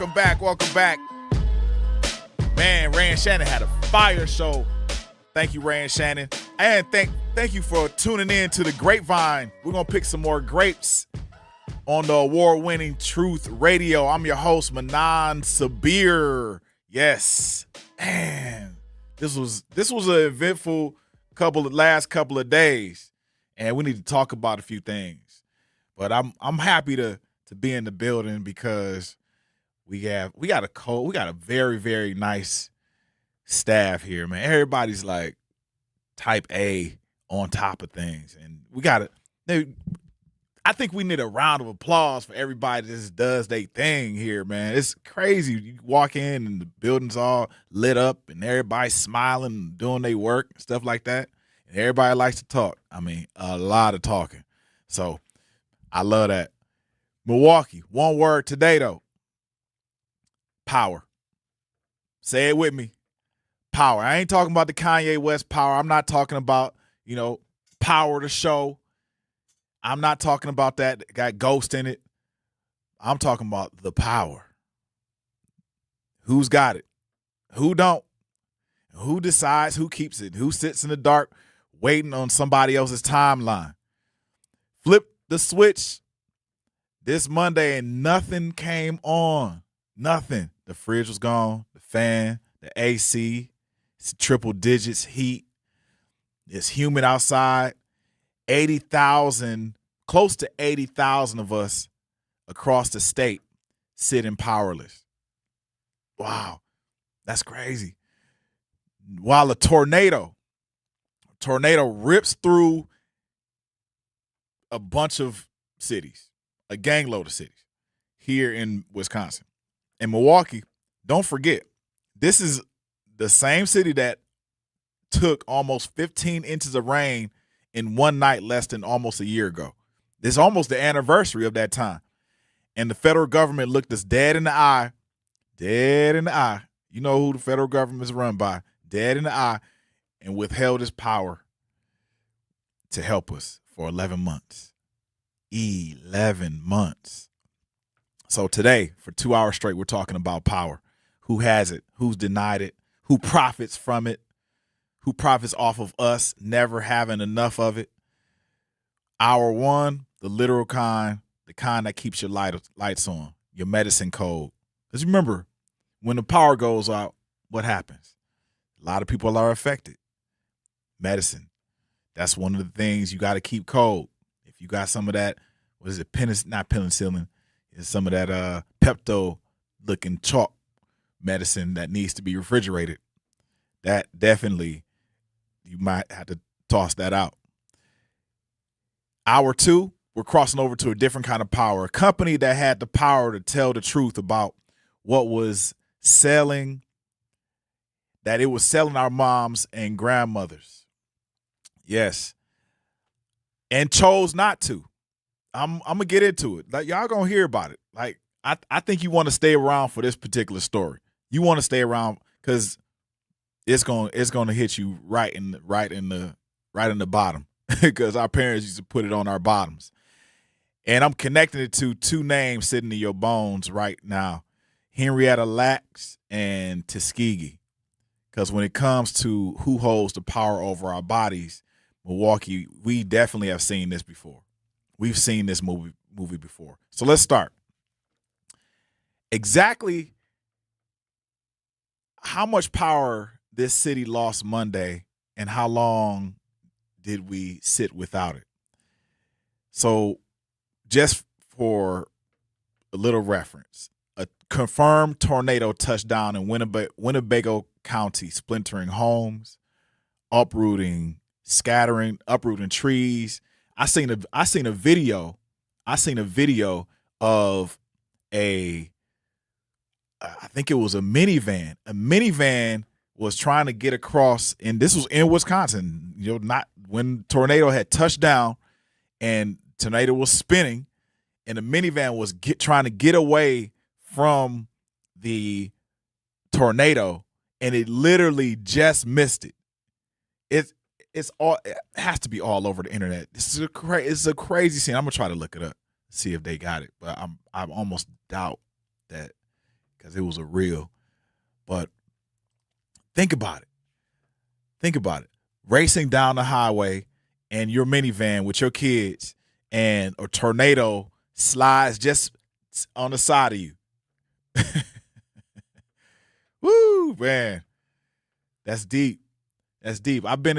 Welcome back. Man, Ray and Shannon had a fire show. Thank you, Ray and Shannon. And thank you for tuning in to the Grapevine. We're going to pick some more grapes on the award-winning Truth Radio. I'm your host, Manan Sabir. Yes. Man, this was an eventful last couple of days, and we need to talk about a few things. But I'm happy to be in the building because we got a very, very nice staff here, man. Everybody's like type A on top of things, and I think we need a round of applause for everybody that just does their thing here, man. It's crazy. You walk in and the building's all lit up and everybody's smiling, doing their work and stuff like that. And everybody likes to talk. I mean, a lot of talking. So I love that. Milwaukee, one word today, though. Power. Say it with me. Power. I ain't talking about the Kanye West power. I'm not talking about, power to show. I'm not talking about that got Ghost in it. I'm talking about the power. Who's got it? Who don't? Who decides who keeps it? Who sits in the dark waiting on somebody else's timeline? Flip the switch this Monday and nothing came on. Nothing. The fridge was gone. The fan, the AC, it's triple digits heat. It's humid outside. 80,000, close to 80,000 of us across the state sitting powerless. Wow, that's crazy. While a tornado rips through a bunch of cities, a gangload of cities here in Wisconsin. In Milwaukee, don't forget, this is the same city that took almost 15 inches of rain in one night less than almost a year ago. It's almost the anniversary of that time. And the federal government looked us dead in the eye. You know who the federal government is run by. Dead in the eye, and withheld its power to help us for 11 months. 11 months. So today, for 2 hours straight, we're talking about power. Who has it? Who's denied it? Who profits from it? Who profits off of us never having enough of it? Hour one, the literal kind, the kind that keeps your lights on, your medicine code. Because remember, when the power goes out, what happens? A lot of people are affected. Medicine. That's one of the things you got to keep cold. If you got some of that, what is it? Not penicillin. It's some of that Pepto-looking chalk medicine that needs to be refrigerated. That definitely, you might have to toss that out. Hour two, we're crossing over to a different kind of power. A company that had the power to tell the truth about what was selling, that it was selling our moms and grandmothers. Yes. And chose not to. I'm going to get into it. Like, y'all going to hear about it. Like, I think you want to stay around for this particular story. You want to stay around because it's going to hit you right in the bottom because our parents used to put it on our bottoms. And I'm connecting it to two names sitting in your bones right now, Henrietta Lacks and Tuskegee. Because when it comes to who holds the power over our bodies, Milwaukee, we definitely have seen this before. We've seen this movie before. So let's start. Exactly how much power this city lost Monday and how long did we sit without it? So just for a little reference, a confirmed tornado touched down in Winnebago County, splintering homes, uprooting trees. I seen a video of I think it was a minivan. A minivan was trying to get across, and this was in Wisconsin. Not when tornado had touched down, and tornado was spinning, and the minivan was trying to get away from the tornado, and it literally just missed it. It has to be all over the internet. It's a crazy scene. I'm gonna try to look it up, see if they got it, but I almost doubt that, because it was a real. But think about it. Think about it. Racing down the highway and your minivan with your kids, and a tornado slides just on the side of you. Woo, man. That's deep. That's deep. I've actually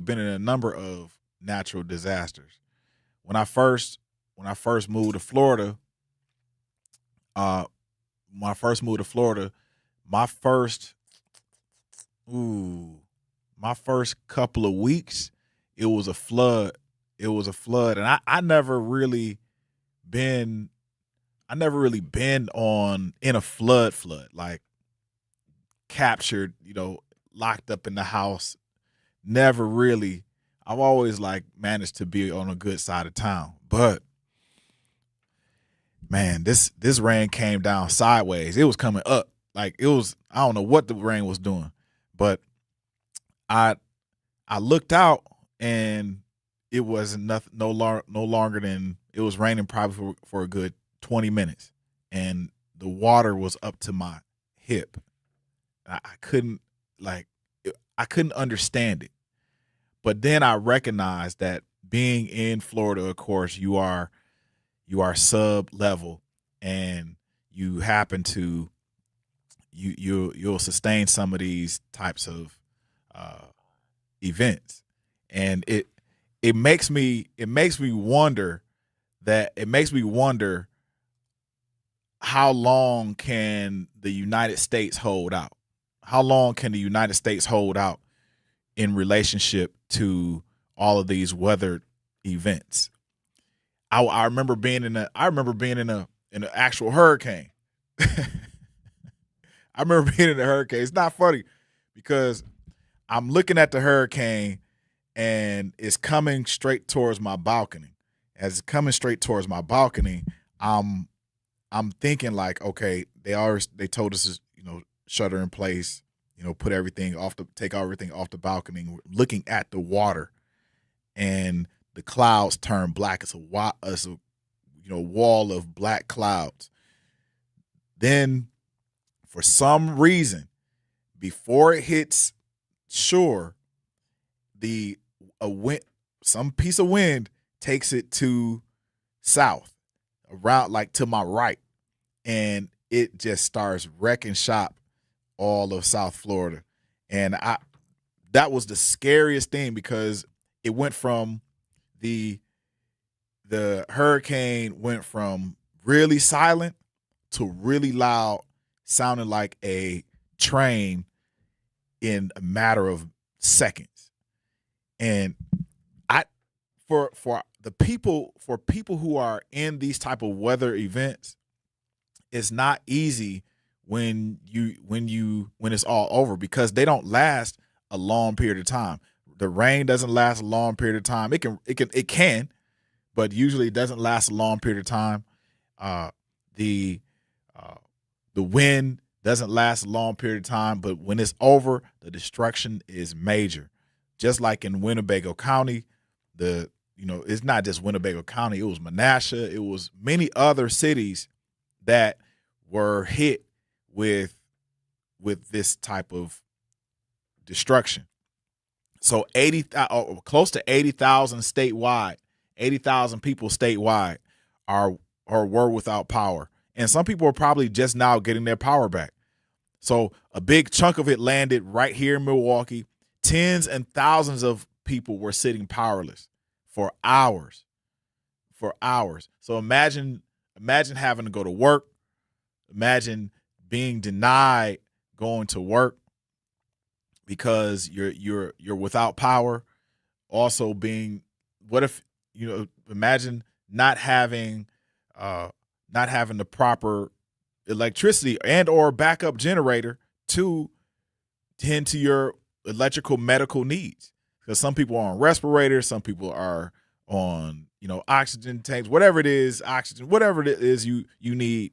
been in a number of natural disasters. When I first moved to Florida, my first couple of weeks, it was a flood. And I never really been in a flood, like captured, locked up in the house. Never really. I've always managed to be on a good side of town. But man, this rain came down sideways. It was coming up. I don't know what the rain was doing, but I looked out and it wasn't nothing, no longer than, it was raining probably for a good 20 minutes, and the water was up to my hip. I couldn't understand it. But then I recognized that being in Florida, of course, you are sub level, and you happen to you'll sustain some of these types of events, and it makes me wonder how long can the United States hold out? How long can the United States hold out in relationship to all of these weather events? I remember being in an actual hurricane. I remember being in a hurricane. It's not funny because I'm looking at the hurricane and it's coming straight towards my balcony. As it's coming straight towards my balcony, I'm thinking okay, they told us to, shutter in place, take everything off the balcony. We're looking at the water, and the clouds turn black. It's a wall of black clouds. Then, for some reason, before it hits shore, some piece of wind takes it to south, around to my right, and it just starts wrecking shop all of South Florida. And that was the scariest thing, because it went from the hurricane went from really silent to really loud, sounding like a train in a matter of seconds. And for people who are in these type of weather events, it's not easy when it's all over, because they don't last a long period of time. The rain doesn't last a long period of time. It can, but usually it doesn't last a long period of time. The wind doesn't last a long period of time, but when it's over, the destruction is major. Just like in Winnebago County, it's not just Winnebago County. It was Menasha. It was many other cities that were hit with this type of destruction. So close to 80,000 statewide, 80,000 people statewide were without power. And some people are probably just now getting their power back. So a big chunk of it landed right here in Milwaukee. Tens and thousands of people were sitting powerless for hours. So imagine having to go to work. Imagine being denied going to work because you're without power. Also imagine not having the proper electricity and or backup generator to tend to your electrical medical needs. Because some people are on respirators, some people are on, oxygen tanks, whatever it is you need,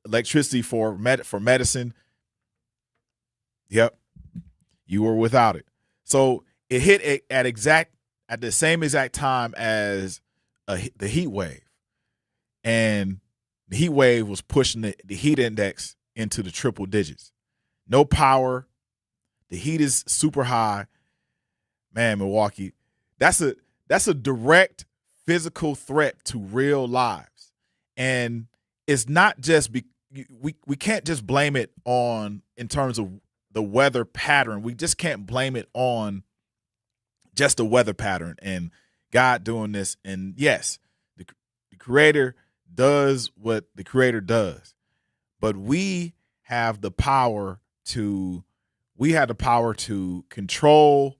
electricity for medicine. Yep, you were without it. So it hit at the same exact time as the heat wave. And The heat wave was pushing the heat index into the triple digits. No power. The heat is super high. Man, Milwaukee, that's a direct physical threat to real lives. And it's not just we can't just blame it on in terms of the weather pattern. We just can't blame it on just the weather pattern and God doing this. And yes, the creator does what the creator does. But we have the power to control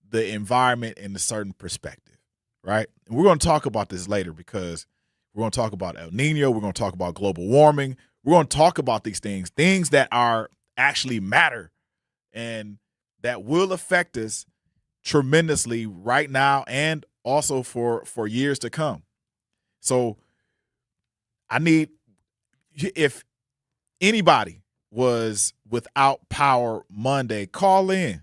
the environment in a certain perspective, right? And we're going to talk about this later because we're going to talk about El Nino. We're going to talk about global warming. We're going to talk about these things that are actually matter and that will affect us tremendously right now and also for years to come. So if anybody was without power Monday, call in,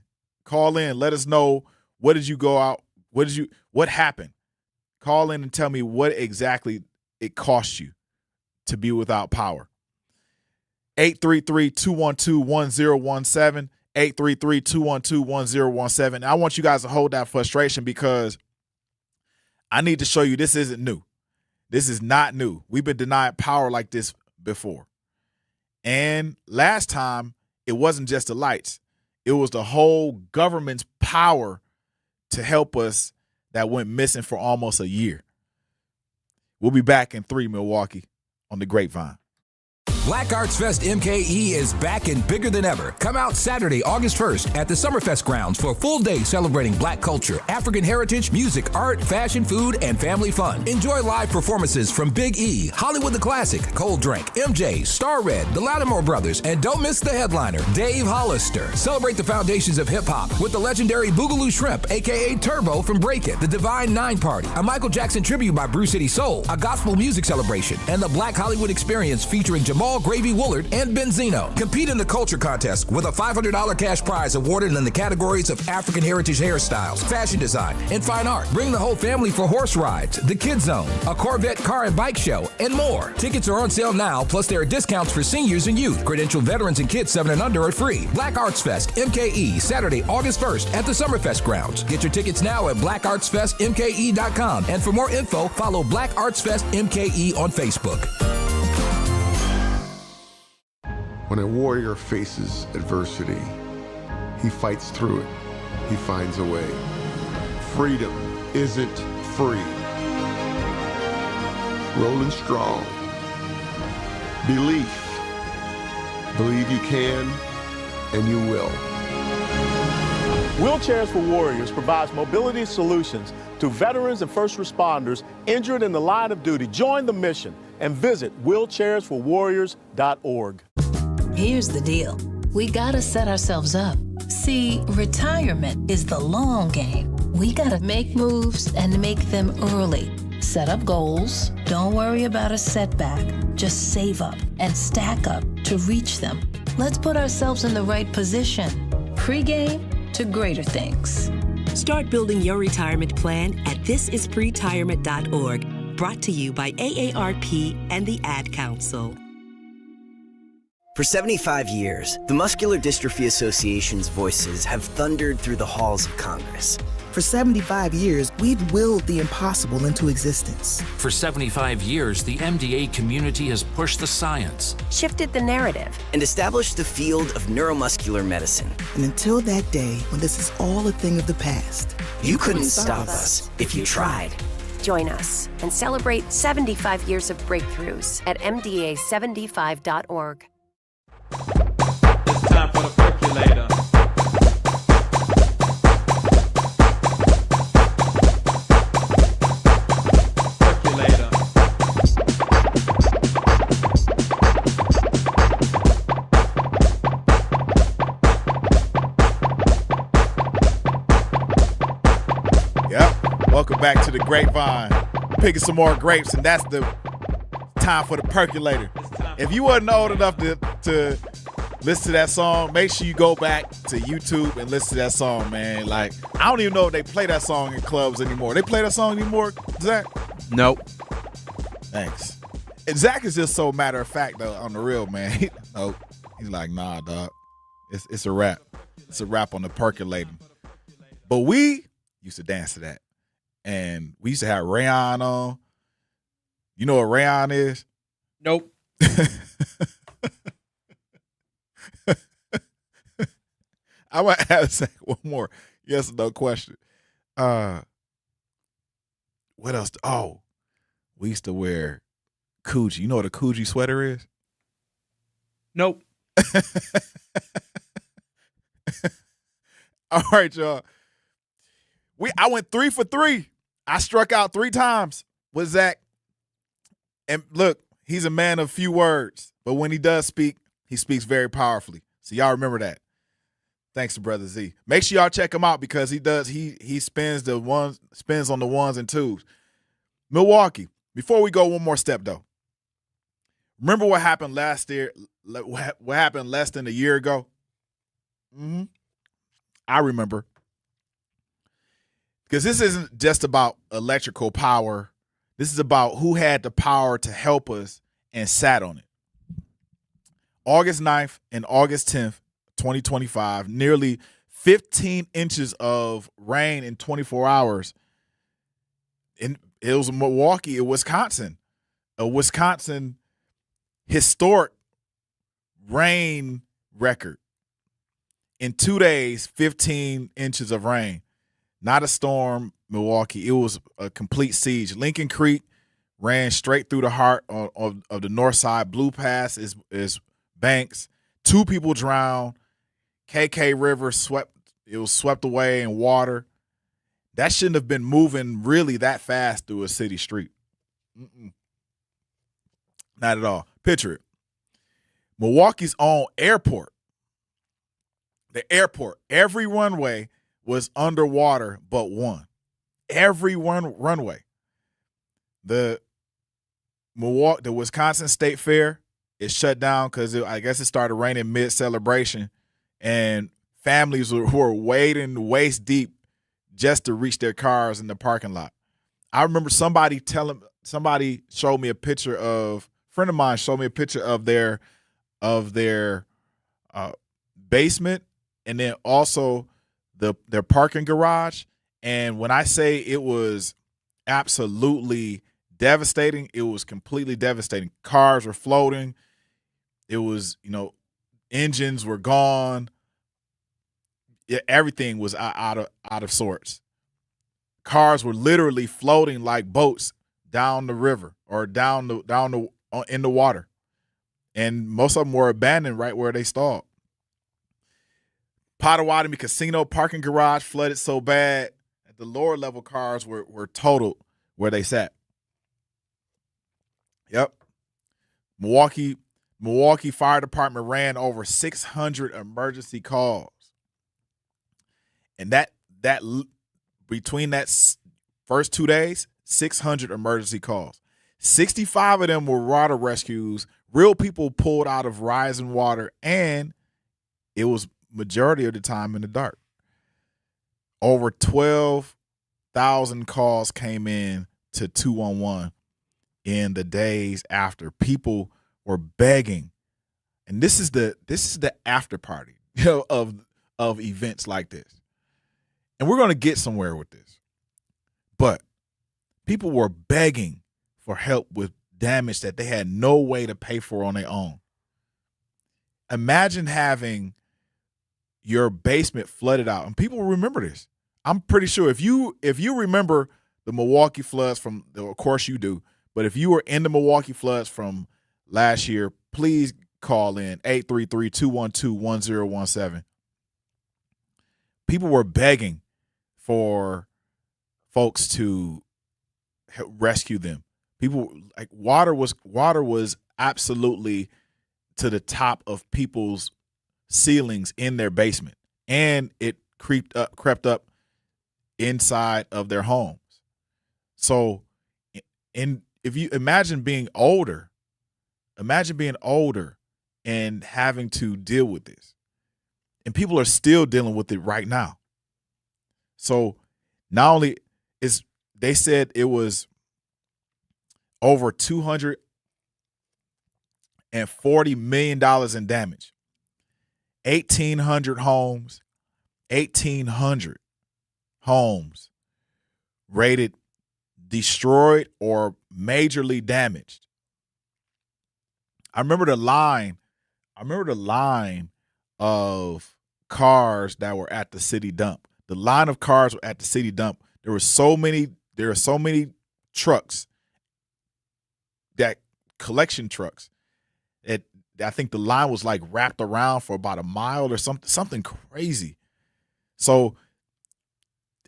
let us know, what did you go out? What happened? Call in and tell me what exactly it cost you to be without power. 833-212-1017, 833-212-1017. I want you guys to hold that frustration because I need to show you this isn't new. This is not new. We've been denied power like this before. And last time, it wasn't just the lights. It was the whole government's power to help us that went missing for almost a year. We'll be back in 3, Milwaukee, on the Grapevine. Black Arts Fest MKE is back and bigger than ever. Come out Saturday, August 1st at the Summerfest grounds for a full day celebrating Black culture, African heritage, music, art, fashion, food, and family fun. Enjoy live performances from Big E, Hollywood the Classic, Cold Drink, MJ, Star Red, the Lattimore Brothers, and don't miss the headliner, Dave Hollister. Celebrate the foundations of hip-hop with the legendary Boogaloo Shrimp, a.k.a. Turbo from Break It, the Divine Nine Party, a Michael Jackson tribute by Brew City Soul, a gospel music celebration, and the Black Hollywood Experience featuring Jamal Gravy Woolard and Benzino. Compete in the culture contest with a $500 cash prize awarded in the categories of African heritage hairstyles, fashion design, and fine art. Bring the whole family for horse rides, the Kids Zone, a Corvette car and bike show, and more. Tickets are on sale now, plus there are discounts for seniors and youth. Credentialed veterans and kids 7 and under are free. Black Arts Fest MKE, Saturday, August 1st at the Summerfest grounds. Get your tickets now at blackartsfestmke.com. And for more info, follow Black Arts Fest MKE on Facebook. When a warrior faces adversity, he fights through it. He finds a way. Freedom isn't free. Rolling strong. Belief. Believe you can, and you will. Wheelchairs for Warriors provides mobility solutions to veterans and first responders injured in the line of duty. Join the mission and visit wheelchairsforwarriors.org. Here's the deal. We gotta set ourselves up. See, retirement is the long game. We gotta make moves and make them early. Set up goals. Don't worry about a setback. Just save up and stack up to reach them. Let's put ourselves in the right position. Pre-game to greater things. Start building your retirement plan at thisispretirement.org. Brought to you by AARP and the Ad Council. For 75 years, the Muscular Dystrophy Association's voices have thundered through the halls of Congress. For 75 years, we've willed the impossible into existence. For 75 years, the MDA community has pushed the science, shifted the narrative, and established the field of neuromuscular medicine. And until that day, when this is all a thing of the past, you couldn't stop us if you tried. Join us and celebrate 75 years of breakthroughs at mda75.org. It's time for the percolator. Percolator. Yep. Welcome back to the Grapevine. Picking some more grapes, and that's the time for the percolator. If you wasn't old enough to listen to that song, make sure you go back to YouTube and listen to that song, man. Like, I don't even know if they play that song in clubs anymore. They play that song anymore, Zach? Nope. Thanks. Zach is just so matter of fact though on the real, man. He's like, nah, dog. It's a wrap. It's a wrap on the percolating. But we used to dance to that. And we used to have rayon on. You know what rayon is? Nope. I might have Zach one more yes or no question. What else? Oh, we used to wear Coogee. You know what a Coogee sweater is? Nope. All right, y'all. I went 3 for 3. I struck out 3 times with Zach. And look, he's a man of few words, but when he does speak, he speaks very powerfully. So y'all remember that. Thanks to Brother Z. Make sure y'all check him out because he spins on the ones and twos. Milwaukee. Before we go one more step though. Remember what happened last year? What happened less than a year ago? Mm-hmm. I remember. Because this isn't just about electrical power. This is about who had the power to help us and sat on it. August 9th and August 10th, 2025, nearly 15 inches of rain in 24 hours. And it was Milwaukee, Wisconsin. A Wisconsin historic rain record. In 2 days, 15 inches of rain. Not a storm, Milwaukee. It was a complete siege. Lincoln Creek ran straight through the heart of the north side. Blue Pass is banks. 2 people drowned. KK River was swept away in water. That shouldn't have been moving really that fast through a city street. Not at all. Picture it. Milwaukee's own airport. The airport. Every runway was underwater but one. Every one runway. The Wisconsin State Fair is shut down because I guess it started raining mid-celebration, and families were wading waist deep just to reach their cars in the parking lot. I remember somebody showed me a picture of a friend of mine showed me a picture of their basement and then also their parking garage. And when I say it was absolutely devastating, it was completely devastating. Cars were floating. It was, engines were gone. Everything was out of sorts. Cars were literally floating like boats down the river or in the water. And most of them were abandoned right where they stalled. Potawatomi Casino parking garage flooded so bad that the lower level cars were totaled where they sat. Yep. Milwaukee Fire Department ran over 600 emergency calls. And that between that first 2 days, 600 emergency calls. 65 of them were water rescues, real people pulled out of rising water, and it was majority of the time in the dark. Over 12,000 calls came in to 211 in the days after. People were begging. And this is the after party of events like this. And we're going to get somewhere with this. But people were begging for help with damage that they had no way to pay for on their own. Imagine having your basement flooded out. And people remember this. I'm pretty sure if you remember the Milwaukee floods of course you do, but if you were in the Milwaukee floods from last year, please call in 833-212-1017. People were begging for folks to rescue them. People like water was absolutely to the top of people's ceilings in their basement, and it crept up inside of their homes. So, if you imagine being older and having to deal with this, and people are still dealing with it right now. So, not only they said it was over 200 and $40 million in damage. 1,800 homes, 1,800 homes rated destroyed or majorly damaged. I remember the line of cars that were at the city dump. The line of cars were at the city dump. There are so many trucks, that collection trucks. I think the line was like wrapped around for about a mile or something crazy. So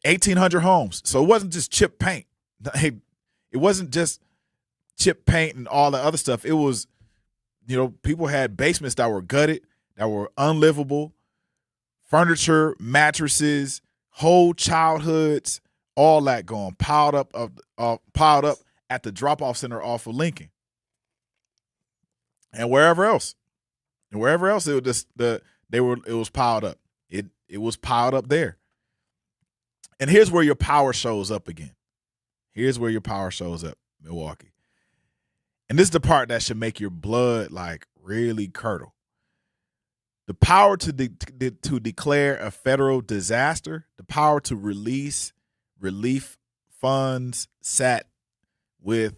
1,800 homes. So it wasn't just chip paint. It wasn't just chip paint and all the other stuff. It was, people had basements that were gutted, that were unlivable, furniture, mattresses, whole childhoods, all that gone, piled up at the drop-off center off of Lincoln. And wherever else it was just it was piled up. It was piled up there. And here's where your power shows up again. Here's where your power shows up, Milwaukee. And this is the part that should make your blood like really curdle. The power to declare a federal disaster, the power to release relief funds sat with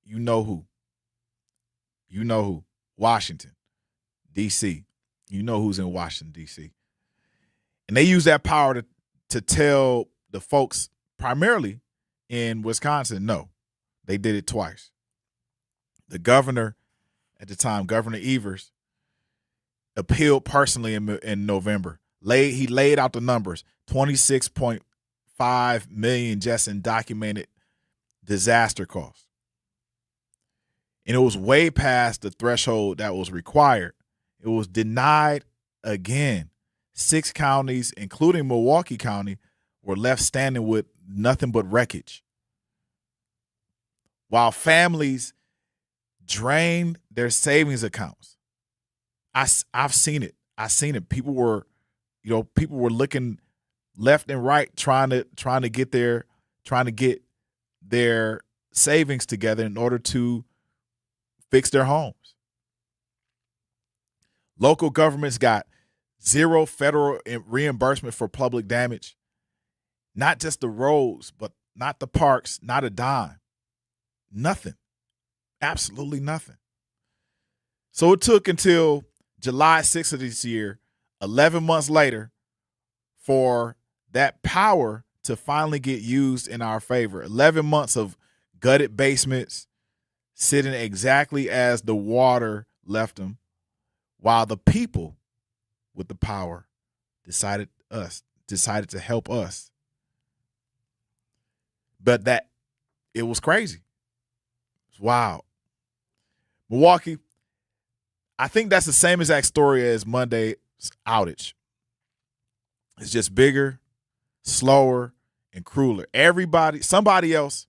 you know who. Washington, D.C. You know who's in Washington, D.C. And they use that power to tell the folks primarily in Wisconsin, no. They did it twice. The governor at the time, Governor Evers, appealed personally in November. He laid out the numbers, $26.5 million just in documented disaster costs. And it was way past the threshold that was required. It was denied again. 6 counties, including Milwaukee County, were left standing with nothing but wreckage. While families drained their savings accounts. I've seen it. People were looking left and right trying to get their savings together in order to fix their homes. Local governments got zero federal reimbursement for public damage. Not just the roads, but not the parks, not a dime. Nothing. Absolutely nothing. So it took until July 6th of this year, 11 months later, for that power to finally get used in our favor. 11 months of gutted basements, sitting exactly as the water left them, while the people with the power decided to help us. But that it was crazy. It's wild. Milwaukee, I think that's the same exact story as Monday's outage. It's just bigger, slower, and crueler. Somebody else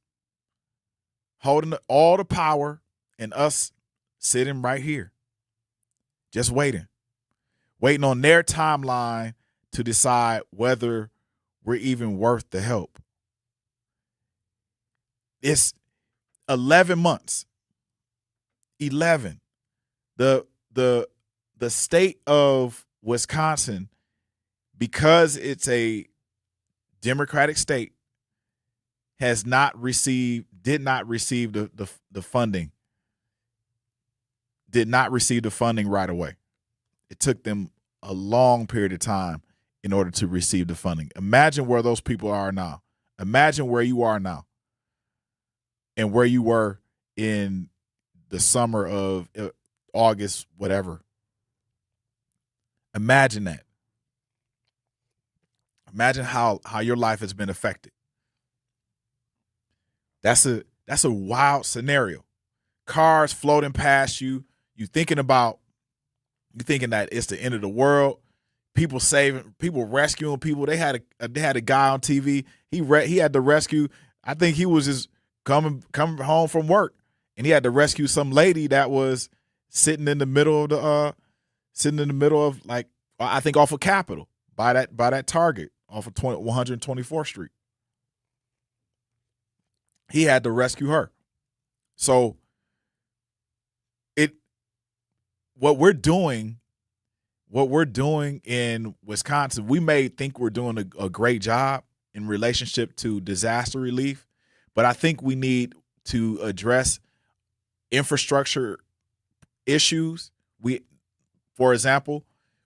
holding all the power and us sitting right here, just waiting on their timeline to decide whether we're even worth the help. It's 11 months. 11. The state of Wisconsin, because it's a Democratic state, did not receive the funding. Did not receive the funding right away. It took them a long period of time in order to receive the funding. Imagine where those people are now. Imagine where you are now and where you were in the summer of August, whatever. Imagine that. Imagine how your life has been affected. That's a wild scenario. Cars floating past you. You thinking that it's the end of the world. People rescuing people. They had a guy on TV. He had to rescue. I think he was just coming home from work, and he had to rescue some lady that was sitting in the middle of like, I think off of Capitol by that Target off of 124th Street. He had to rescue her. So what we're doing in Wisconsin, we may think we're doing a great job in relationship to disaster relief, but I think we need to address infrastructure issues. For example,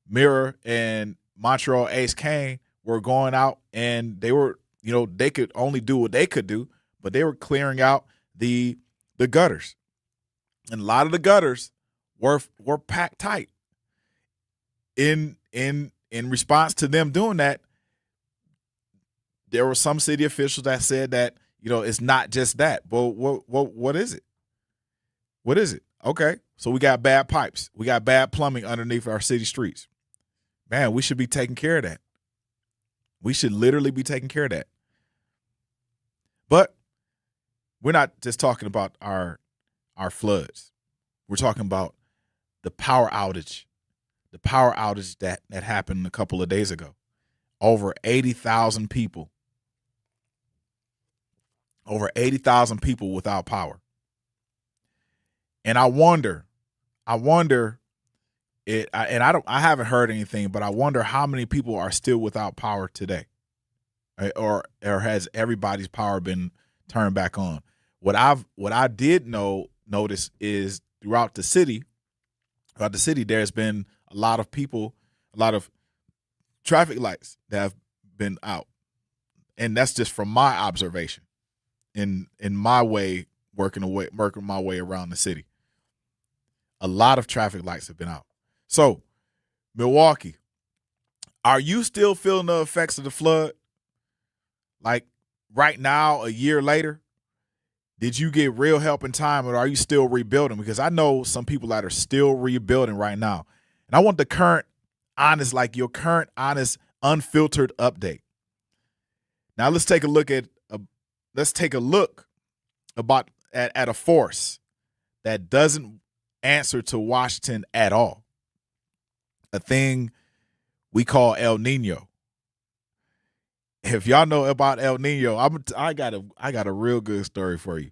Mirror and Montreal Ace Kane were going out and they were, they could only do what they could do, but they were clearing out the gutters. And a lot of the gutters were packed tight. In response to them doing that, there were some city officials that said that, it's not just that. But what is it? What is it? Okay, so we got bad pipes. We got bad plumbing underneath our city streets. Man, we should be taking care of that. We should literally be taking care of that. But we're not just talking about our floods. We're talking about the power outage. The power outage that happened a couple of days ago. Over 80,000 people. Over 80,000 people without power. And I haven't heard anything, but I wonder how many people are still without power today. Or has everybody's power been turned back on? What I did notice is throughout the city, there's been a lot of people, a lot of traffic lights that have been out. And that's just from my observation in my way, working my way around the city. A lot of traffic lights have been out. So, Milwaukee, are you still feeling the effects of the flood? Like right now, a year later? Did you get real help in time, or are you still rebuilding? Because I know some people that are still rebuilding right now. And I want the current, honest, your current, honest, unfiltered update. Now let's take a look at a force that doesn't answer to Washington at all. A thing we call El Nino. If y'all know about El Nino, I got a real good story for you,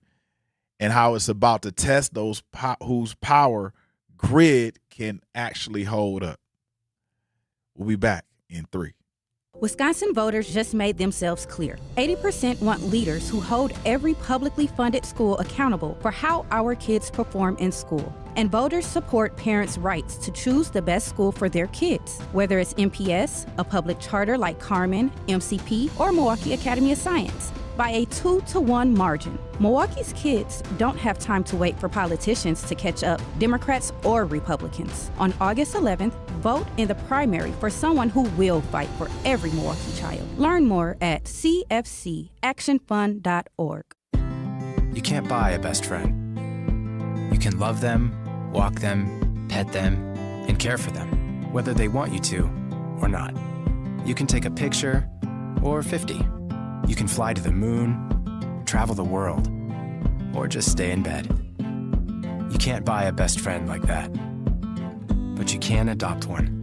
and how it's about to test those whose power grid can actually hold up. We'll be back in 3. Wisconsin voters just made themselves clear. 80% want leaders who hold every publicly funded school accountable for how our kids perform in school. And voters support parents' rights to choose the best school for their kids, whether it's MPS, a public charter like Carmen, MCP, or Milwaukee Academy of Science, by a 2-to-1 margin. Milwaukee's kids don't have time to wait for politicians to catch up, Democrats or Republicans. On August 11th, vote in the primary for someone who will fight for every Milwaukee child. Learn more at cfcactionfund.org. You can't buy a best friend. You can love them, walk them, pet them, and care for them, whether they want you to or not. You can take a picture or 50. You can fly to the moon, travel the world, or just stay in bed. You can't buy a best friend like that, but you can adopt one.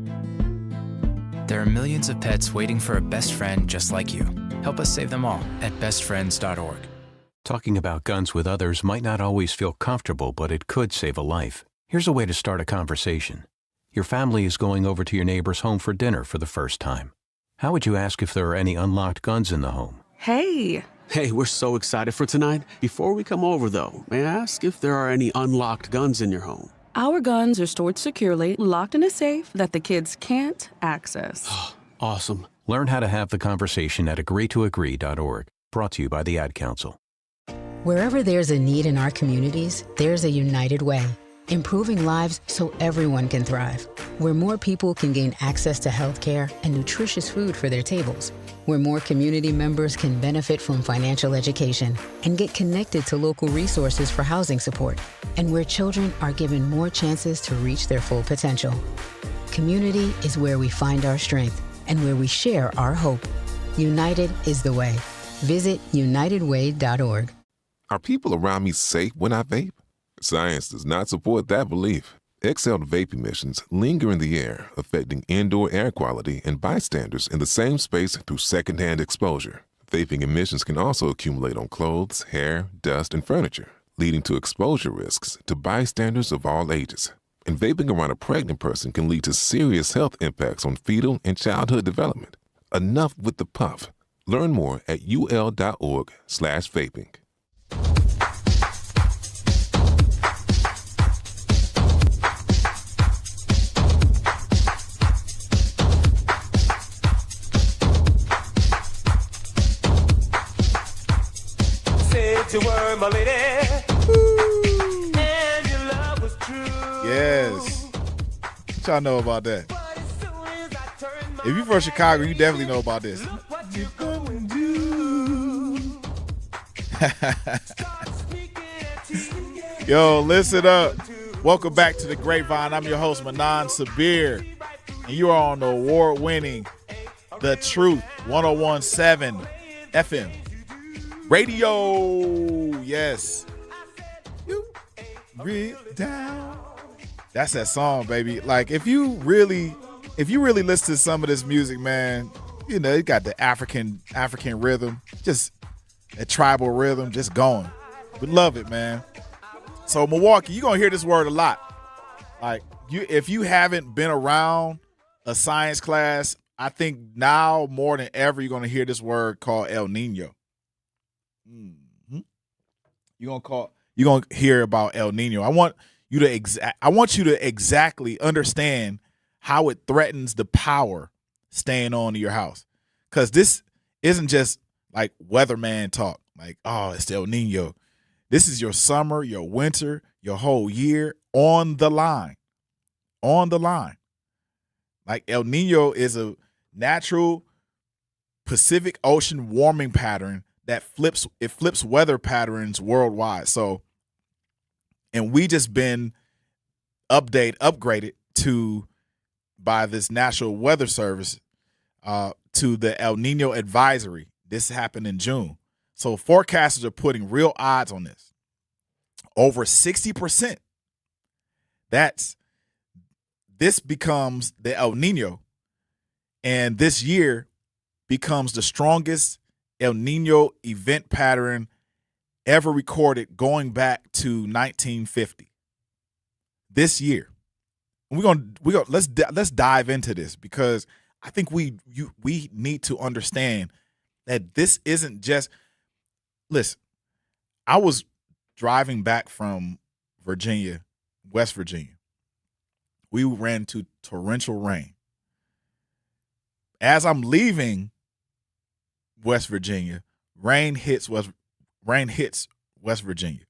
There are millions of pets waiting for a best friend just like you. Help us save them all at bestfriends.org. Talking about guns with others might not always feel comfortable, but it could save a life. Here's a way to start a conversation. Your family is going over to your neighbor's home for dinner for the first time. How would you ask if there are any unlocked guns in the home? Hey, we're so excited for tonight. Before we come over, though, may I ask if there are any unlocked guns in your home? Our guns are stored securely, locked in a safe that the kids can't access. Awesome. Learn how to have the conversation at agreetoagree.org. Brought to you by the Ad Council. Wherever there's a need in our communities, there's a United Way. Improving lives so everyone can thrive. Where more people can gain access to health care and nutritious food for their tables. Where more community members can benefit from financial education and get connected to local resources for housing support. And where children are given more chances to reach their full potential. Community is where we find our strength and where we share our hope. United is the way. Visit unitedway.org. Are people around me safe when I vape? Science does not support that belief. Exhaled vape emissions linger in the air, affecting indoor air quality and bystanders in the same space through secondhand exposure. Vaping emissions can also accumulate on clothes, hair, dust, and furniture, leading to exposure risks to bystanders of all ages. And vaping around a pregnant person can lead to serious health impacts on fetal and childhood development. Enough with the puff. Learn more at ul.org/vaping. Said you were my lady, and your love was true. Yes. What y'all know about that? If you're from Chicago, you definitely know about this. Yo, listen up. Welcome back to the Grapevine. I'm your host, Manan Sabir, and you are on the award-winning The Truth 101.7 FM radio. Yes. You read down. That's that song, baby. Like, if you really listen to some of this music, man, you know, it got the African rhythm, just a tribal rhythm, just going. We love it, man. So Milwaukee, you're gonna hear this word a lot. Like, if you haven't been around a science class, I think now more than ever you're gonna hear this word called El Nino. Mm-hmm. You're gonna hear about El Nino. I want you to exactly understand how it threatens the power staying on to your house. Because this isn't just like weatherman talk, like, oh, it's El Nino. This is your summer, your winter, your whole year on the line. On the line. Like, El Nino is a natural Pacific Ocean warming pattern that flips weather patterns worldwide. So, and we just been upgraded by this National Weather Service to the El Nino advisory. This happened in June. So forecasters are putting real odds on this. Over 60%. This becomes the El Nino, and this year becomes the strongest El Nino event pattern ever recorded going back to 1950. This year. And let's dive into this, because I think we need to understand that this isn't just, listen, I was driving back from Virginia, West Virginia. We ran into torrential rain. As I'm leaving West Virginia, rain hits West Virginia.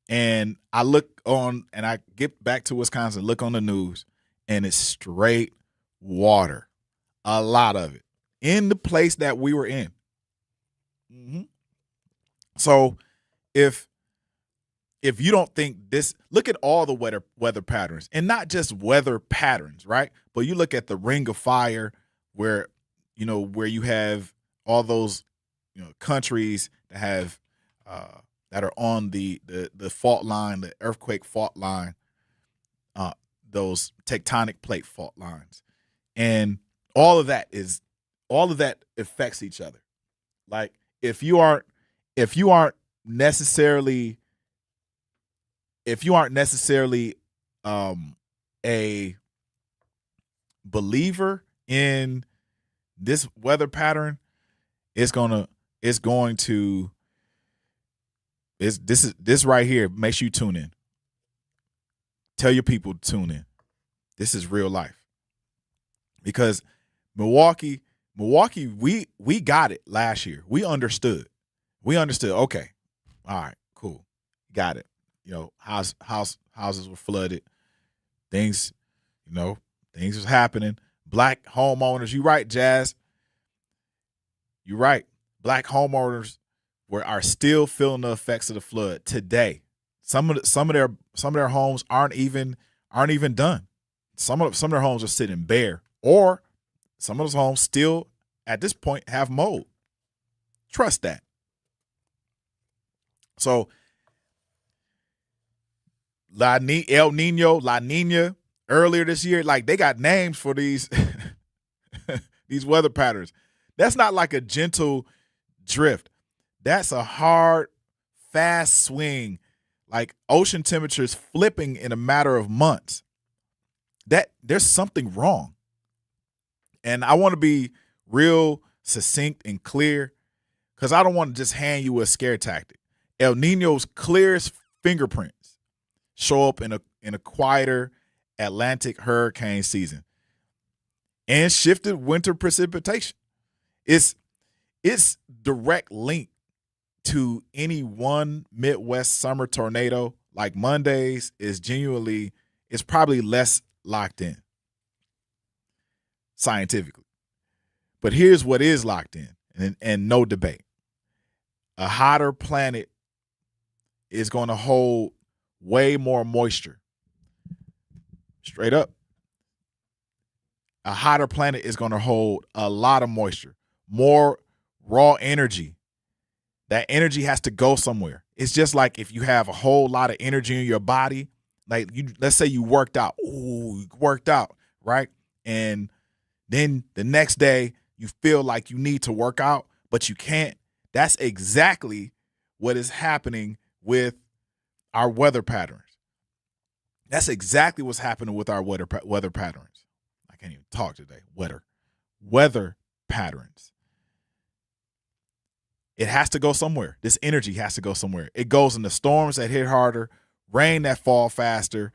And I look on, and I get back to Wisconsin, look on the news, and it's straight water. A lot of it. In the place that we were in. Mm-hmm. So if you don't think this, look at all the weather patterns, and not just weather patterns, right? But you look at the Ring of Fire, where you have all those, countries that have that are on the fault line, the earthquake fault line, those tectonic plate fault lines, and all of that affects each other. Like, if you aren't necessarily a believer in this weather pattern, this right here makes you tune in. Tell your people to tune in. This is real life. Because Milwaukee, we got it last year. We understood. Okay. All right, cool. Got it. Houses were flooded. Things was happening. Black homeowners, you right, Jazz. You're right. Black homeowners are still feeling the effects of the flood today. Some of their homes aren't even done. Some of their homes are sitting bare, or some of those homes still at this point have mold. Trust that. So El Nino, La Nina, earlier this year, like, they got names for these these weather patterns. That's not like a gentle drift. That's a hard, fast swing, like ocean temperatures flipping in a matter of months. that there's something wrong. And I want to be real succinct and clear because I don't want to just hand you a scare tactic. El Nino's clearest fingerprints show up in a quieter Atlantic hurricane season and shifted winter precipitation. It's direct link to any one Midwest summer tornado like Mondays is probably less locked in scientifically. But here's what is locked in and no debate. A hotter planet is going to hold way more moisture. Straight up. A hotter planet is going to hold a lot of moisture, more raw energy. That energy has to go somewhere. It's just like if you have a whole lot of energy in your body, like let's say you worked out. Ooh, you worked out, right? And then the next day you feel like you need to work out, but you can't. That's exactly what is happening with our weather patterns. That's exactly what's happening with our weather patterns. I can't even talk today. Weather patterns. It has to go somewhere. This energy has to go somewhere. It goes into storms that hit harder, rain that fall faster,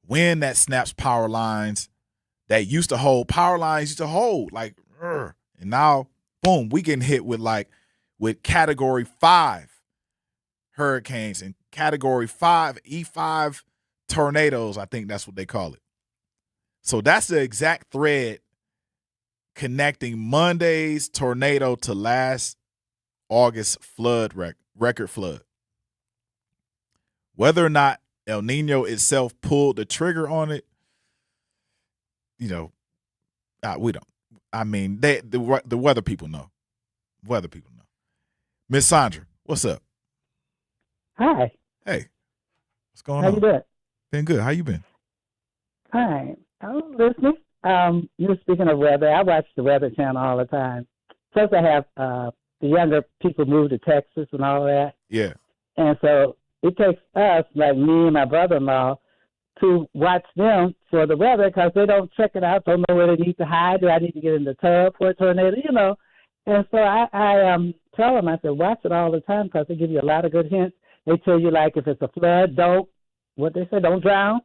wind that snaps power lines that used to hold. Power lines used to hold and now, boom, we getting hit with Category 5 hurricanes and Category 5 E5 tornadoes. I think that's what they call it. So that's the exact thread connecting Monday's tornado to last August flood record flood. Whether or not El Nino itself pulled the trigger on it, we don't. I mean, the weather people know. Weather people know. Miss Sandra, what's up? Hi. Hey. What's going on? How you doing? Been good. How you been? Fine. I'm listening. You were speaking of weather. I watch the Weather Channel all the time. Plus, I have the younger people move to Texas and all that. Yeah. And so it takes us, like me and my brother-in-law, to watch them for the weather because they don't check it out, don't know where they need to hide. Do I need to get in the tub for a tornado? And so I tell them, I said, watch it all the time because they give you a lot of good hints. They tell you, like, if it's a flood, don't drown.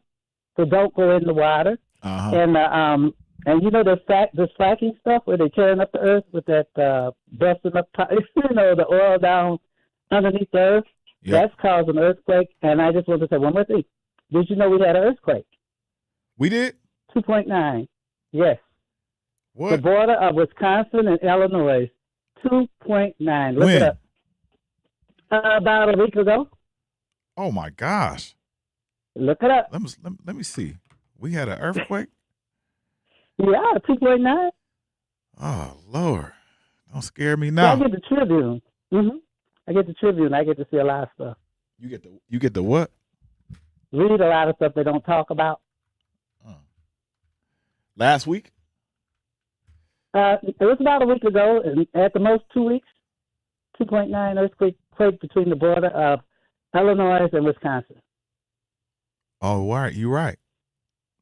So don't go in the water. Uh-huh. And the fracking stuff where they're tearing up the earth with that busting up, the oil down underneath the earth, that's causing an earthquake. And I just want to say one more thing. Did you know we had an earthquake? We did? 2.9. Yes. What? The border of Wisconsin and Illinois. 2.9. Look it up. About a week ago. Oh my gosh. Look it up. Let me see. We had an earthquake? Yeah, 2.9. Oh, Lord. Don't scare me now. I get the Tribune. I get the Tribune. I get to see a lot of stuff. You get the what? Read a lot of stuff they don't talk about. Last week? It was about a week ago, and at the most 2 weeks. 2.9 earthquake between the border of Illinois and Wisconsin. Oh, right. You're right.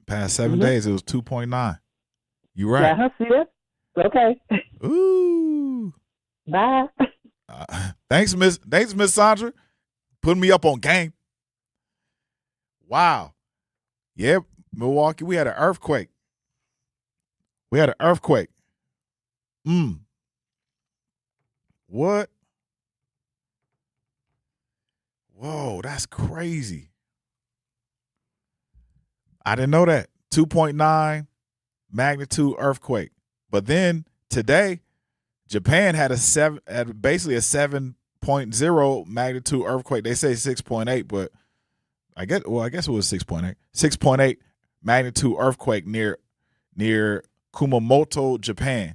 Past 7 days, it was 2.9. You're right. Yeah, I see it. Okay. Ooh. Bye. Thanks, Miss Sandra. Putting me up on game. Wow. Yeah, Milwaukee, we had an earthquake. What? Whoa, that's crazy. I didn't know that. 2.9 magnitude earthquake. But then today, Japan had basically a 7.0 magnitude earthquake. They say 6.8, but I guess it was 6.8. 6.8 magnitude earthquake near Kumamoto, Japan.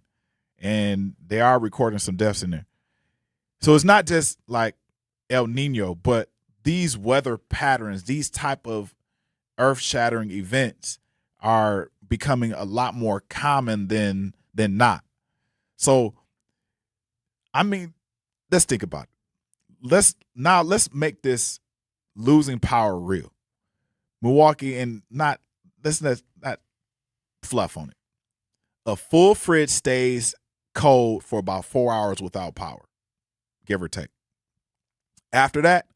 And they are recording some deaths in there. So it's not just like El Nino, but these weather patterns, these type of earth-shattering events are becoming a lot more common than not. So, I mean, let's think about it. Let's make this losing power real. Milwaukee, and let's not fluff on it. A full fridge stays cold for about 4 hours without power, give or take. After that,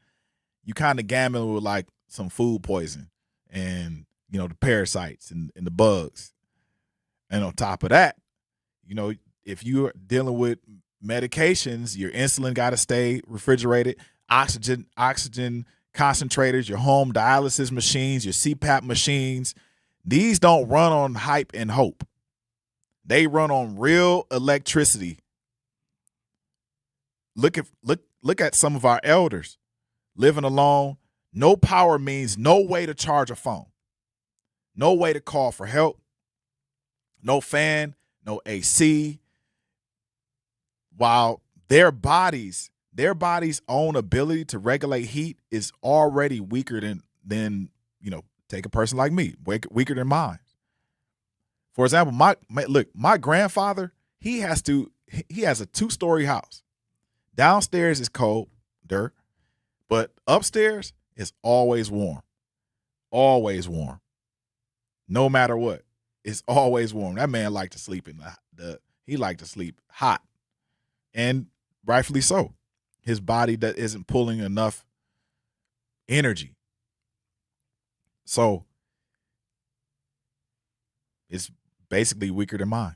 you kind of gamble with like some food poison and, you know, the parasites and the bugs. And on top of that, you know, if you're dealing with medications, your insulin got to stay refrigerated, oxygen concentrators, your home dialysis machines, your CPAP machines. These don't run on hype and hope. They run on real electricity. Look at some of our elders living alone. No power means no way to charge a phone, no way to call for help, no fan, no AC. While their bodies' own ability to regulate heat is already weaker than you know, take a person like me, weaker than mine. For example, my grandfather, he has a 2-story house. Downstairs is colder, but upstairs is always warm. Always warm. No matter what, it's always warm. That man liked to sleep he liked to sleep hot. And rightfully so. His body that isn't pulling enough energy. So it's basically weaker than mine.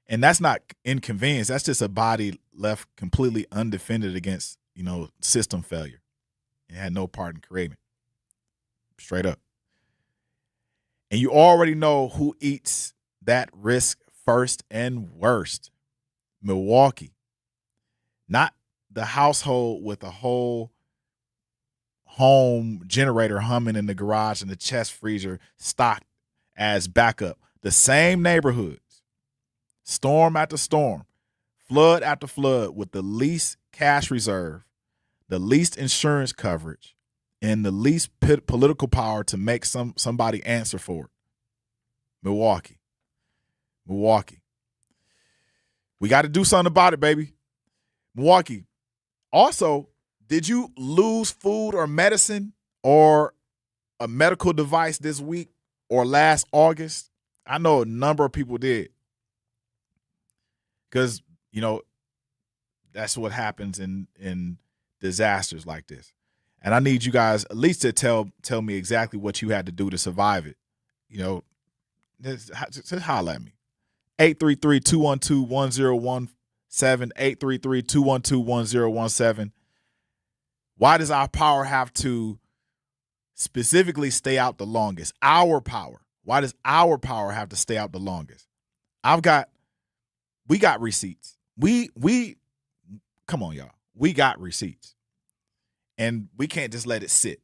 And that's not inconvenience. That's just a body left completely undefended against, you know, system failure. It had no part in creating it. Straight up. And you already know who eats that risk first and worst. Milwaukee. Not the household with a whole home generator humming in the garage and the chest freezer stocked as backup. The same neighborhoods, storm after storm, flood after flood, with the least cash reserve, the least insurance coverage, and the least political power to make somebody answer for it. Milwaukee. We got to do something about it, baby. Milwaukee. Also, did you lose food or medicine or a medical device this week or last August? I know a number of people did. Because, you know, that's what happens in disasters like this. And I need you guys at least to tell me exactly what you had to do to survive it. You know, just holler at me. 833-212-1017, 833-212-1017. Why does our power have to specifically stay out the longest? Our power. Why does our power have to stay out the longest? We got receipts. We come on, y'all. We got receipts. And we can't just let it sit.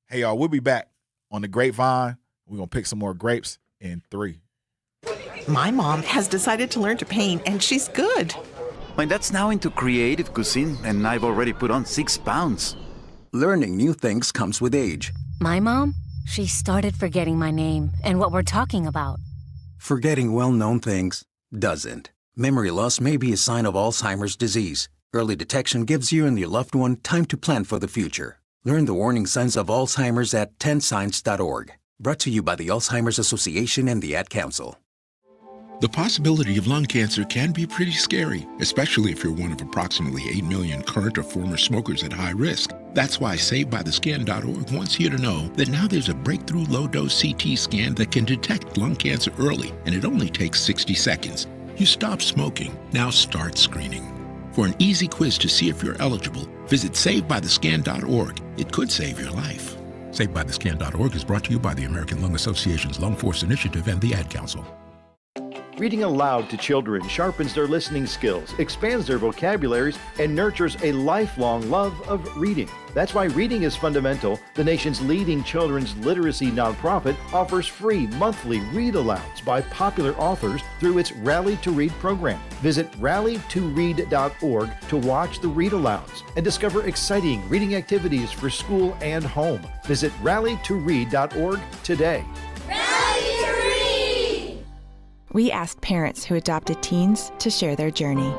Hey, y'all, we'll be back on the Grapevine. We're going to pick some more grapes in 3. My mom has decided to learn to paint, and she's good. My dad's now into creative cuisine, and I've already put on 6 pounds. Learning new things comes with age. My mom, she started forgetting my name and what we're talking about. Forgetting well-known things doesn't. Memory loss may be a sign of Alzheimer's disease. Early detection gives you and your loved one time to plan for the future. Learn the warning signs of Alzheimer's at 10signs.org. Brought to you by the Alzheimer's Association and the Ad Council. The possibility of lung cancer can be pretty scary, especially if you're one of approximately 8 million current or former smokers at high risk. That's why SaveByTheScan.org wants you to know that now there's a breakthrough low-dose CT scan that can detect lung cancer early, and it only takes 60 seconds. You stop smoking, now start screening. For an easy quiz to see if you're eligible, visit SaveByTheScan.org. It could save your life. SaveByTheScan.org is brought to you by the American Lung Association's Lung Force Initiative and the Ad Council. Reading aloud to children sharpens their listening skills, expands their vocabularies, and nurtures a lifelong love of reading. That's why Reading is Fundamental, the nation's leading children's literacy nonprofit, offers free monthly read-alouds by popular authors through its Rally to Read program. Visit rallytoread.org to watch the read-alouds and discover exciting reading activities for school and home. Visit rallytoread.org today. We asked parents who adopted teens to share their journey.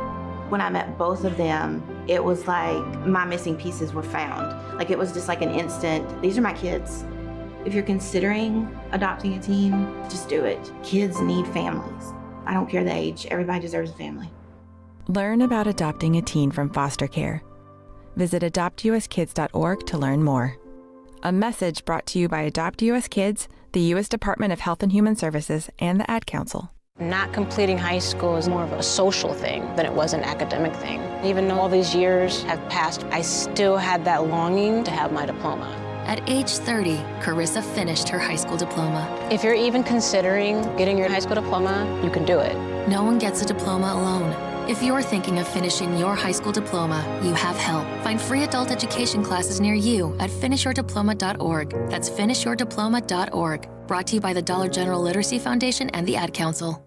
When I met both of them, it was like my missing pieces were found. Like it was just like an instant, these are my kids. If you're considering adopting a teen, just do it. Kids need families. I don't care the age. Everybody deserves a family. Learn about adopting a teen from foster care. Visit adoptuskids.org to learn more. A message brought to you by Adopt US Kids, the U.S. Department of Health and Human Services, and the Ad Council. Not completing high school is more of a social thing than it was an academic thing. Even though all these years have passed, I still had that longing to have my diploma. At age 30, Carissa finished her high school diploma. If you're even considering getting your high school diploma, you can do it. No one gets a diploma alone. If you're thinking of finishing your high school diploma, you have help. Find free adult education classes near you at finishyourdiploma.org. That's finishyourdiploma.org. Brought to you by the Dollar General Literacy Foundation and the Ad Council.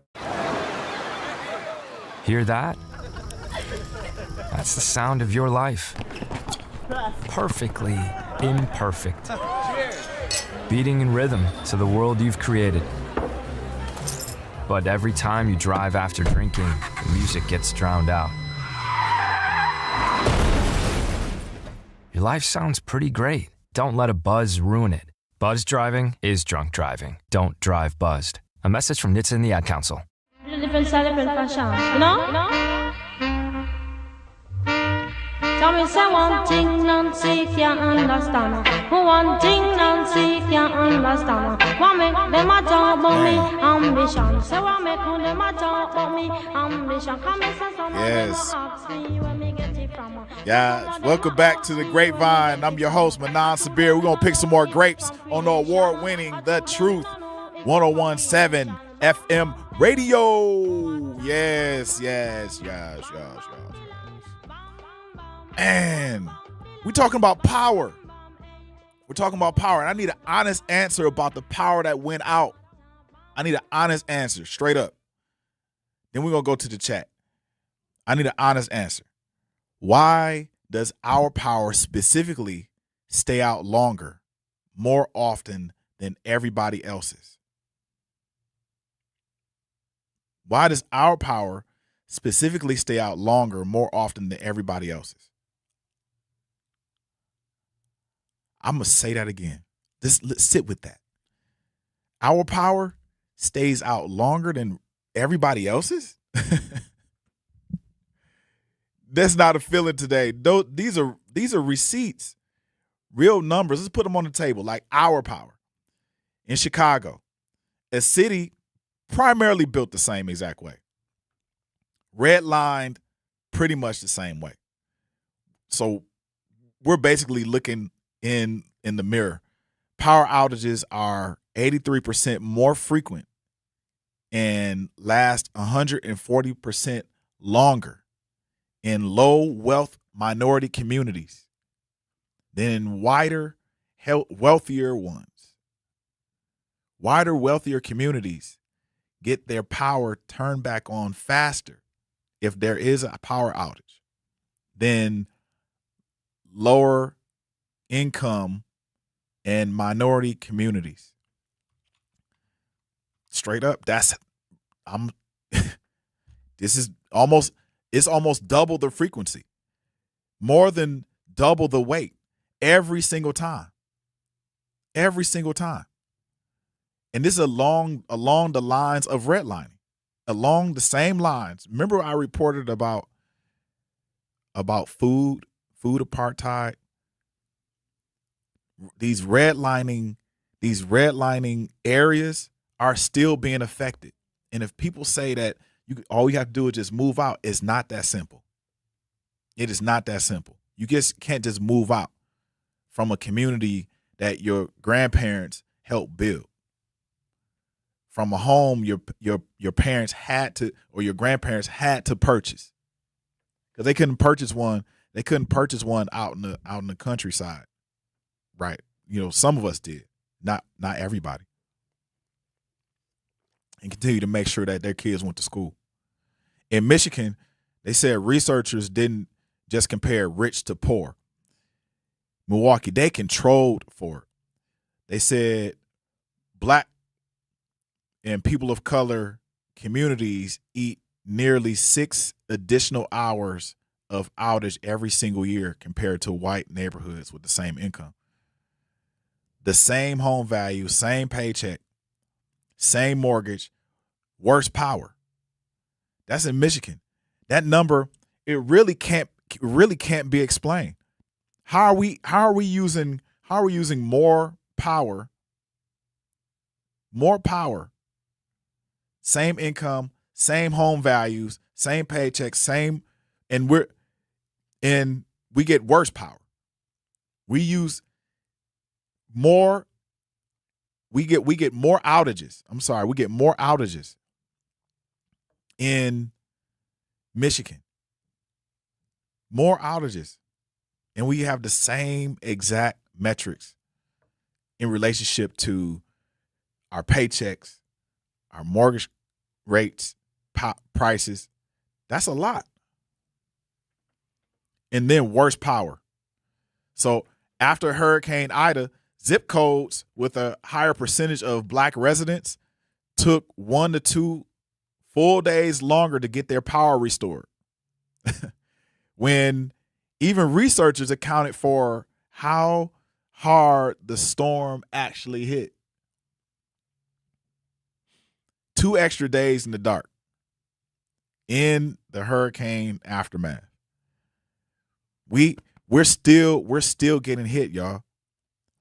Hear that? That's the sound of your life. Perfectly imperfect. Beating in rhythm to the world you've created. But every time you drive after drinking, the music gets drowned out. Your life sounds pretty great. Don't let a buzz ruin it. Buzz driving is drunk driving. Don't drive buzzed. A message from NHTSA and the Ad Council. Different fashion, you know? Tell me, say one thing, Nancy can't understand. One thing, Nancy can't understand. What make them a talk about me ambition? Say what make them a talk about me ambition? Come and say some of them ask me where me get it from. Guys, welcome back to the Grapevine. I'm your host, Manan Sabir. We're going to pick some more grapes on the award-winning The Truth 101.7 FM radio. Yes. And we're talking about power. And I need an honest answer about the power that went out. I need an honest answer, straight up. Then we're going to go to the chat. I need an honest answer. Why does our power specifically stay out longer, more often than everybody else's? Why does our power specifically stay out longer, more often than everybody else's? I'm going to say that again. Let's sit with that. Our power stays out longer than everybody else's? That's not a feeling today. These are receipts, real numbers. Let's put them on the table, like our power. In Chicago, a city primarily built the same exact way. Redlined pretty much the same way. So we're basically looking in the mirror. Power outages are 83% more frequent and last 140% longer in low wealth minority communities than in wider, wealthier ones. Wider, wealthier communities get their power turned back on faster if there is a power outage than lower income and minority communities. Straight up, it's almost double the frequency, more than double the weight every single time. And this is along the lines of redlining, along the same lines. Remember I reported about food apartheid. These redlining areas are still being affected. And if people say that all you have to do is just move out, it's not that simple. It is not that simple. You just can't just move out from a community that your grandparents helped build. From a home your parents had to, or your grandparents had to purchase. Because they couldn't purchase one out in the countryside. Right. Some of us did. Not everybody. And continue to make sure that their kids went to school. In Michigan, they said researchers didn't just compare rich to poor. Milwaukee, they controlled for it. They said Black and people of color communities eat nearly 6 additional hours of outage every single year compared to white neighborhoods with the same income. the same home value, same paycheck, same mortgage, worse power. That's in Michigan. That number, it really can't be explained. How are we using more power, same income, same home values, same paycheck, and we get worse power. We use more, we get more outages. I'm sorry, we get more outages in Michigan. More outages. And we have the same exact metrics in relationship to our paychecks, our mortgage rates, prices. That's a lot. And then worse power. So after Hurricane Ida, zip codes with a higher percentage of black residents took 1 to 2 full days longer to get their power restored. When even researchers accounted for how hard the storm actually hit. 2 extra days in the dark in the hurricane aftermath. We're still getting hit, y'all.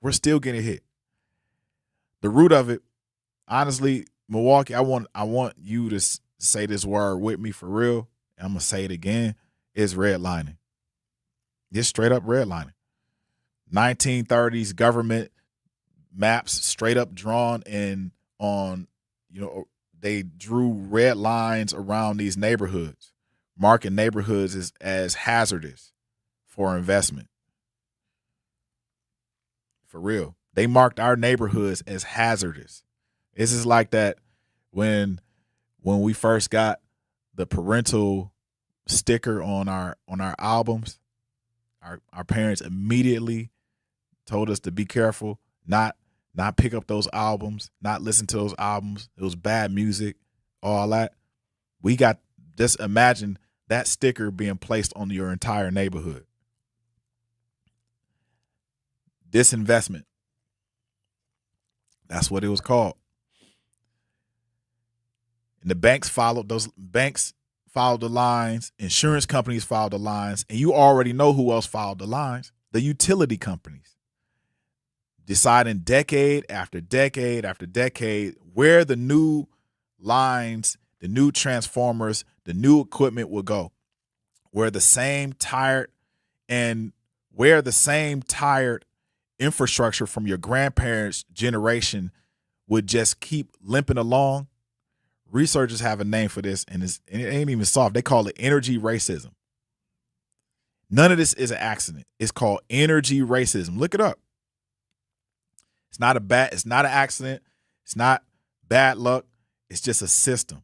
We're still getting hit. The root of it, honestly, Milwaukee, I want you to say this word with me for real. And I'm gonna say it again. Is redlining. Just straight up redlining. 1930s government maps straight up drawn in on, they drew red lines around these neighborhoods, marking neighborhoods as hazardous for investment. For real. They marked our neighborhoods as hazardous. This is like that when we first got the parental sticker on our albums. Our parents immediately told us to be careful, not pick up those albums, not listen to those albums. It was bad music, all that. Just imagine that sticker being placed on your entire neighborhood. Disinvestment. That's what it was called. And the banks followed the lines, insurance companies followed the lines, and you already know who else followed the lines. The utility companies. Deciding decade after decade after decade where the new lines, the new transformers, the new equipment will go. Where the same tired infrastructure from your grandparents' generation would just keep limping along. Researchers have a name for this, and it ain't even soft. They call it energy racism. None of this is an accident. It's called energy racism. Look it up. It's not an accident. It's not bad luck. It's just a system.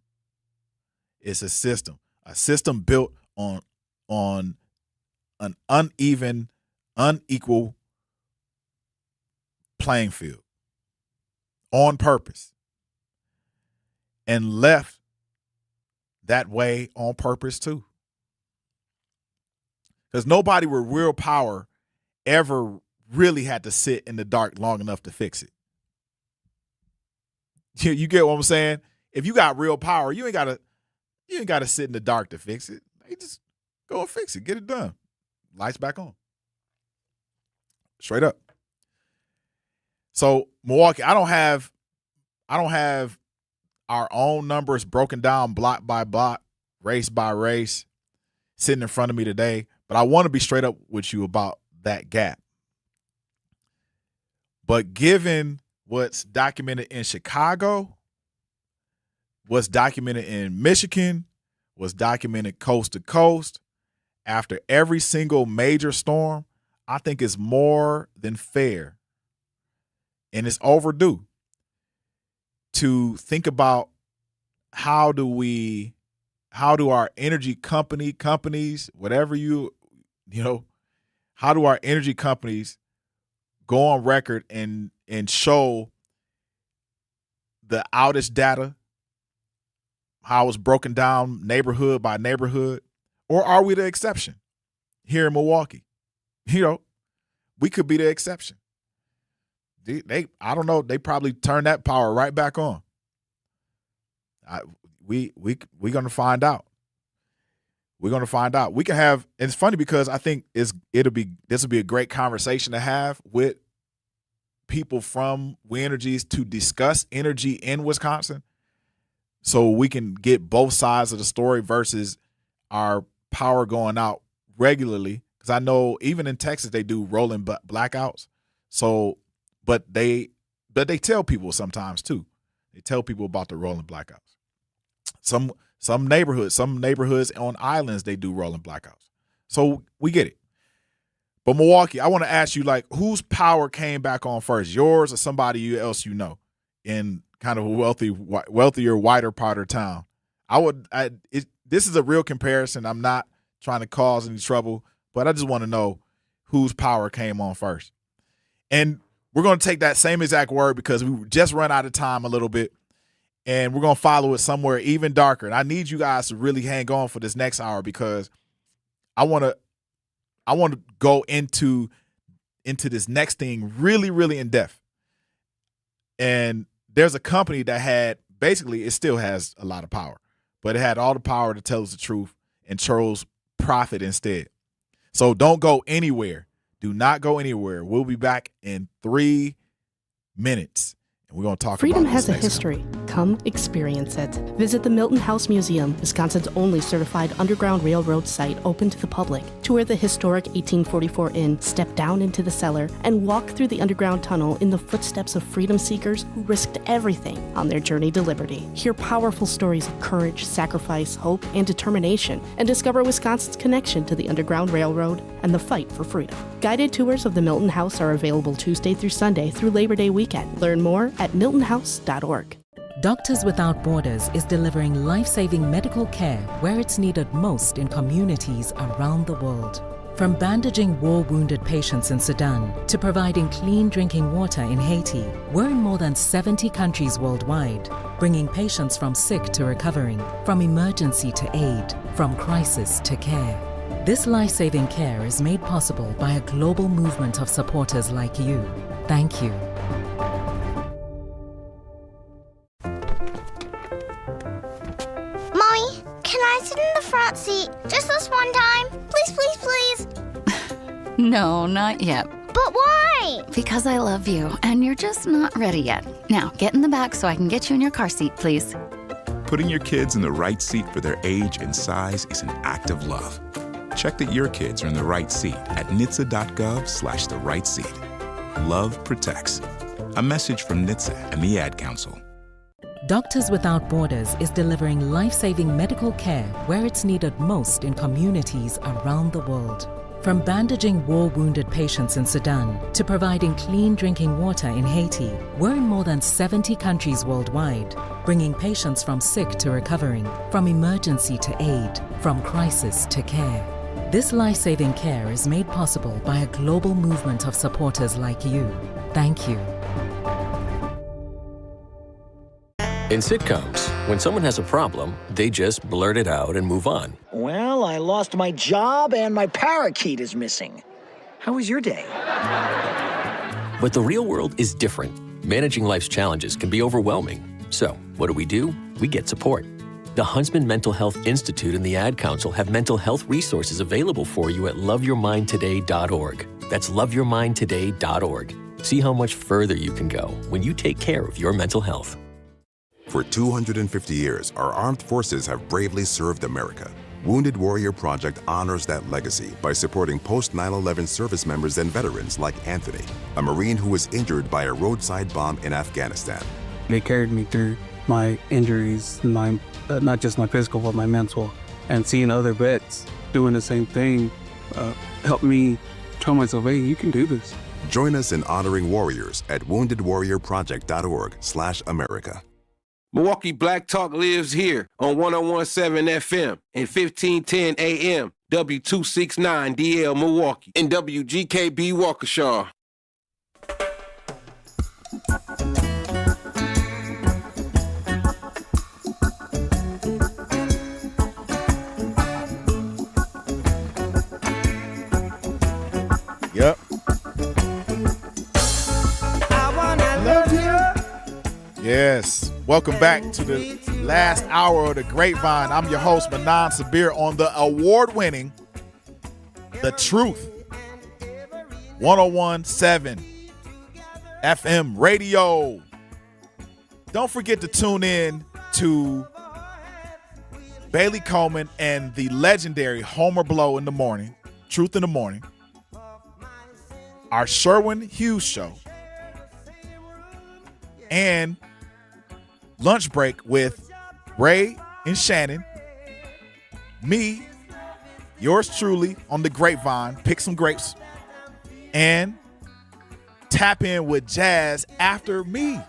It's a system. A system built on an unequal playing field on purpose. And left that way on purpose too. Because nobody with real power ever really had to sit in the dark long enough to fix it. You get what I'm saying? If you got real power, you ain't gotta sit in the dark to fix it. You just go and fix it. Get it done. Lights back on. Straight up. So Milwaukee, I don't have our own numbers broken down block by block, race by race, sitting in front of me today. But I want to be straight up with you about that gap. But given what's documented in Chicago, what's documented in Michigan, what's documented coast to coast, after every single major storm, I think it's more than fair, and it's overdue, to think about how do our energy companies, whatever how do our energy companies go on record and show the outage data, how it's broken down neighborhood by neighborhood, or are we the exception here in Milwaukee? We could be the exception. I don't know. They probably turned that power right back on. We're gonna find out. We're gonna find out. We can have. It's funny because I think this will be a great conversation to have with people from We Energies to discuss energy in Wisconsin, so we can get both sides of the story versus our power going out regularly. Because I know even in Texas they do rolling blackouts. So, but they tell people sometimes too. They tell people about the rolling blackouts. Some neighborhoods on islands, they do rolling blackouts. So we get it. But Milwaukee, I want to ask you, like, whose power came back on first, yours or somebody else you know in kind of a wealthier, whiter part of town? This is a real comparison. I'm not trying to cause any trouble, but I just want to know whose power came on first. And we're going to take that same exact word because we just run out of time a little bit, and we're going to follow it somewhere even darker. And I need you guys to really hang on for this next hour because I want to go into this next thing really, really in depth. And there's a company that had, basically, it still has a lot of power, but it had all the power to tell us the truth and chose profit instead. So don't go anywhere. Do not go anywhere. We'll be back in 3 minutes. And we're going to talk Freedom about has a this next history. Come experience it. Visit the Milton House Museum, Wisconsin's only certified Underground Railroad site open to the public. Tour the historic 1844 Inn, step down into the cellar, and walk through the underground tunnel in the footsteps of freedom seekers who risked everything on their journey to liberty. Hear powerful stories of courage, sacrifice, hope, and determination, and discover Wisconsin's connection to the Underground Railroad and the fight for freedom. Guided tours of the Milton House are available Tuesday through Sunday through Labor Day weekend. Learn more at miltonhouse.org. Doctors Without Borders is delivering life-saving medical care where it's needed most in communities around the world. From bandaging war-wounded patients in Sudan to providing clean drinking water in Haiti, we're in more than 70 countries worldwide, bringing patients from sick to recovering, from emergency to aid, from crisis to care. This life-saving care is made possible by a global movement of supporters like you. Thank you. Mommy, can I sit in the front seat just this one time? Please, please, please. No, not yet. But why? Because I love you, and you're just not ready yet. Now, get in the back so I can get you in your car seat, please. Putting your kids in the right seat for their age and size is an act of love. Check that your kids are in the right seat at nhtsa.gov/the-right-seat. Love protects. A message from NHTSA and the Ad Council. Doctors Without Borders is delivering life-saving medical care where it's needed most in communities around the world. From bandaging war-wounded patients in Sudan to providing clean drinking water in Haiti, we're in more than 70 countries worldwide, bringing patients from sick to recovering, from emergency to aid, from crisis to care. This life-saving care is made possible by a global movement of supporters like you. Thank you. In sitcoms, when someone has a problem, they just blurt it out and move on. Well, I lost my job and my parakeet is missing. How was your day? But the real world is different. Managing life's challenges can be overwhelming. So, what do? We get support. The Huntsman Mental Health Institute and the Ad Council have mental health resources available for you at loveyourmindtoday.org. That's loveyourmindtoday.org. See how much further you can go when you take care of your mental health. For 250 years, our armed forces have bravely served America. Wounded Warrior Project honors that legacy by supporting post-9/11 service members and veterans like Anthony, a Marine who was injured by a roadside bomb in Afghanistan. They carried me through my injuries, not just my physical, but my mental. And seeing other vets doing the same thing helped me tell myself, hey, you can do this. Join us in honoring warriors at woundedwarriorproject.org/America. Milwaukee Black Talk lives here on 101.7 FM and 1510 AM, W269 DL Milwaukee, and WGKB Waukesha. Yep. Yes. Welcome back to the last hour of the Grapevine. I'm your host, Manan Sabir, on the award-winning The Truth 101.7 FM radio. Don't forget to tune in to Bailey Coleman and the legendary Homer Blow in the morning, Truth in the Morning, our Sherwin Hughes show, and Lunch Break with Ray and Shannon, me, yours truly, on the Grapevine, pick some grapes, and tap in with Jazz after me.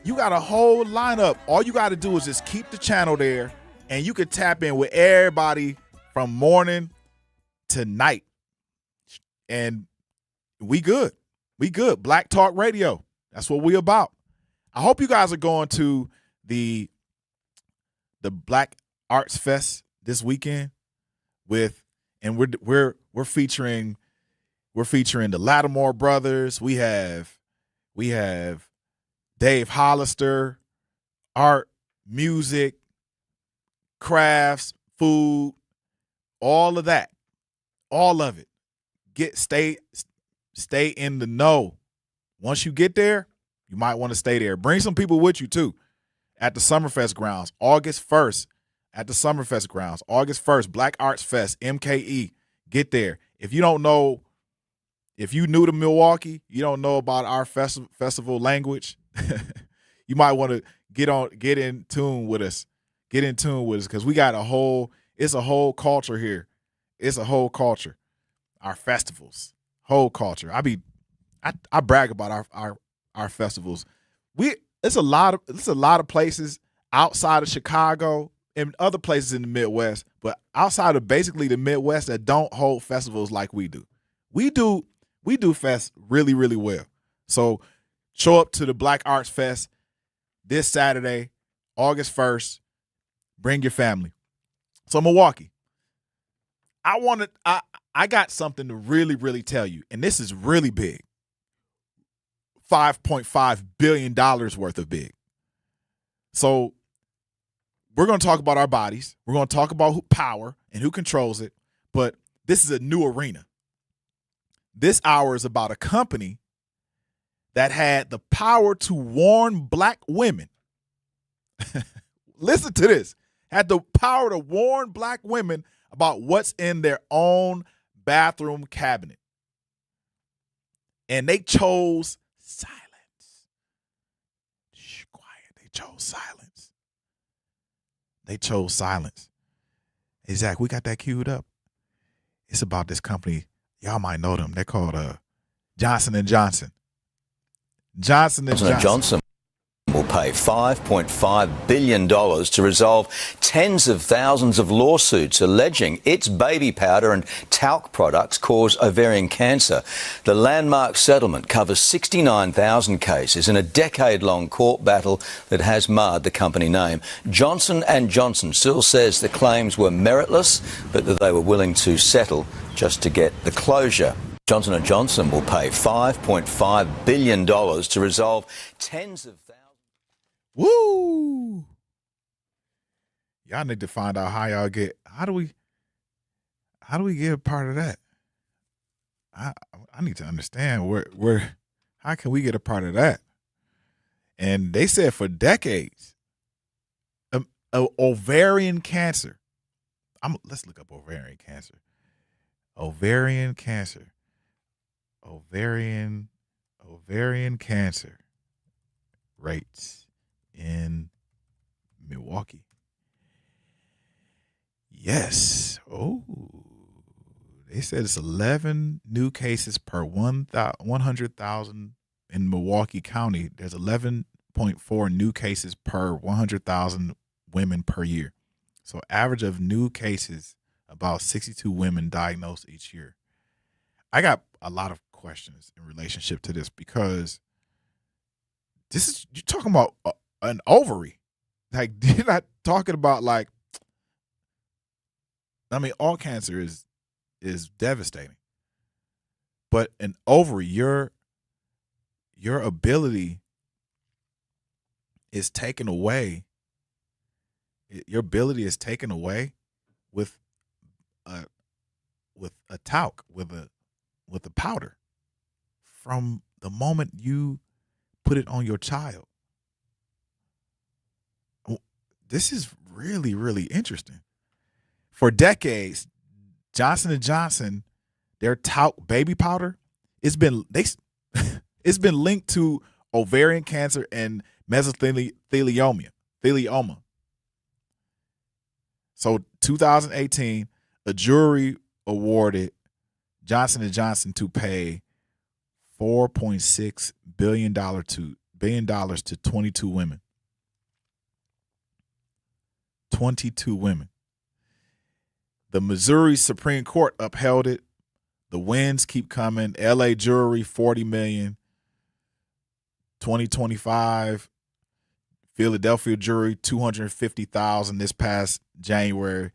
You got a whole lineup. All you got to do is just keep the channel there, and you can tap in with everybody from morning to night. And we good. We good. Black Talk Radio. That's what we about. I hope you guys are going to the Black Arts Fest this weekend and we're featuring the Lattimore brothers. We have Dave Hollister, art, music, crafts, food, all of that. All of it. Stay in the know. Once you get there, you might want to stay there. Bring some people with you too. At the Summerfest grounds, August 1st. At the Summerfest grounds, August 1st, Black Arts Fest, MKE. Get there. If you new to Milwaukee, you don't know about our festival language, you might want to get in tune with us. Get in tune with us because we got it's a whole culture here. It's a whole culture. Our festivals, whole culture. I brag about our festivals. It's a lot of places outside of Chicago and other places in the Midwest, but outside of basically the Midwest that don't hold festivals like we do. We do fest really, really well. So show up to the Black Arts Fest this Saturday, August 1st. Bring your family. So Milwaukee, I got something to really, really tell you, and this is really big. $5.5 billion worth of big. So we're going to talk about our bodies. We're going to talk about power and who controls it. But this is a new arena. This hour is about a company that had the power to warn black women. Listen to this. Had the power to warn black women about what's in their own bathroom cabinet. And they chose silence. Shh, quiet. They chose silence. They chose silence. Hey, Zach, we got that queued up. It's about this company. Y'all might know them. They're called Johnson & Johnson. Johnson & Johnson will pay $5.5 billion to resolve tens of thousands of lawsuits alleging its baby powder and talc products cause ovarian cancer. The landmark settlement covers 69,000 cases in a decade-long court battle that has marred the company name. Johnson & Johnson still says the claims were meritless, but that they were willing to settle just to get the closure. Johnson & Johnson will pay $5.5 billion to resolve tens of thousands. Woo! Y'all need to find out how do we get a part of that? I need to understand where how can we get a part of that? And they said for decades, ovarian cancer. Let's look up ovarian cancer. Ovarian cancer. Ovarian cancer rates in Milwaukee. Yes. Oh, they said it's 11 new cases per 100,000 in Milwaukee County. There's 11.4 new cases per 100,000 women per year. So average of new cases, about 62 women diagnosed each year. I got a lot of questions in relationship to this because you're talking about an ovary. Like, you're not talking about all cancer is devastating. But an ovary, your ability is taken away. Your ability is taken away with a talc, with a powder from the moment you put it on your child. This is really, really interesting. For decades, Johnson & Johnson, their talc baby powder, it's been linked to ovarian cancer and mesothelioma. So 2018, a jury awarded Johnson & Johnson to pay $4.6 billion to 22 women. 22 women. The Missouri Supreme Court upheld it. The wins keep coming. LA jury, $40 million. 2025, Philadelphia jury, $250,000 this past January.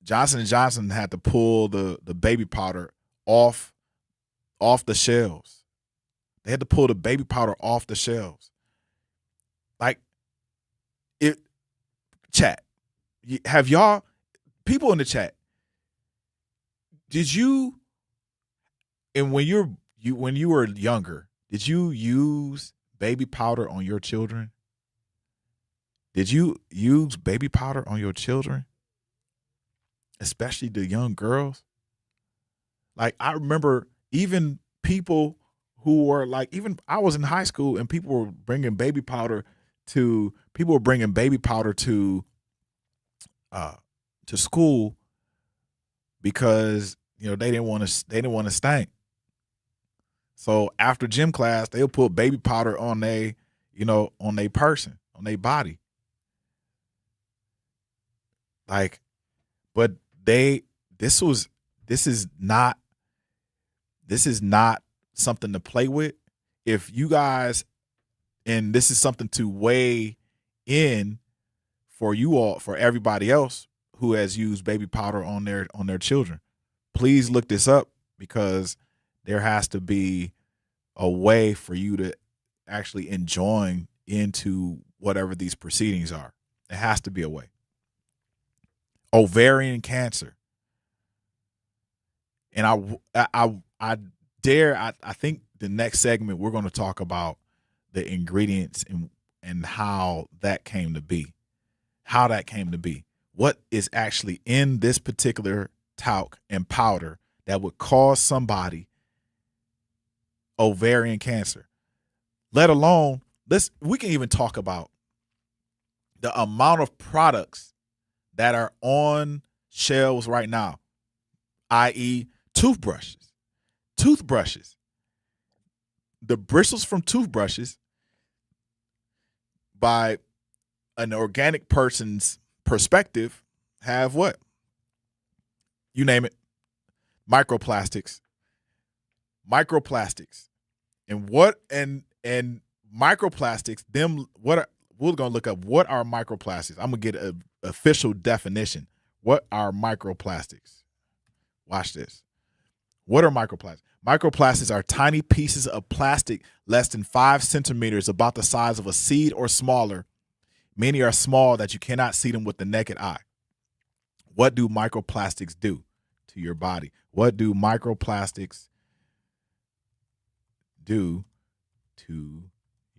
Johnson & Johnson had to pull the baby powder off the shelves. They had to pull the baby powder off the shelves. Like, chat. Have y'all, people in the chat, did you, and when you were younger, did you use baby powder on your children? Did you use baby powder on your children? Especially the young girls? Like, I remember even people who were like, even I was in high school and people were bringing baby powder to school because, you know, they didn't want to stink. So after gym class, they'll put baby powder on their person, on their body. Like, but this is not something to play with. If you guys, and this is something to weigh in for you all, for everybody else who has used baby powder on their children, please look this up, because there has to be a way for you to actually enjoin into whatever these proceedings are. There has to be a way. Ovarian cancer. And I think the next segment we're going to talk about the ingredients and how that came to be. How that came to be. What is actually in this particular talc and powder that would cause somebody ovarian cancer. Let alone, we can even talk about the amount of products that are on shelves right now, i.e. toothbrushes. The bristles from toothbrushes, by an organic person's perspective, have what? You name it. Microplastics. And microplastics, we're going to look up what are microplastics. I'm going to get an official definition. What are microplastics? Watch this. What are microplastics? Microplastics are tiny pieces of plastic less than 5 centimeters, about the size of a seed or smaller. Many are small that you cannot see them with the naked eye. What do microplastics do to your body? What do microplastics do to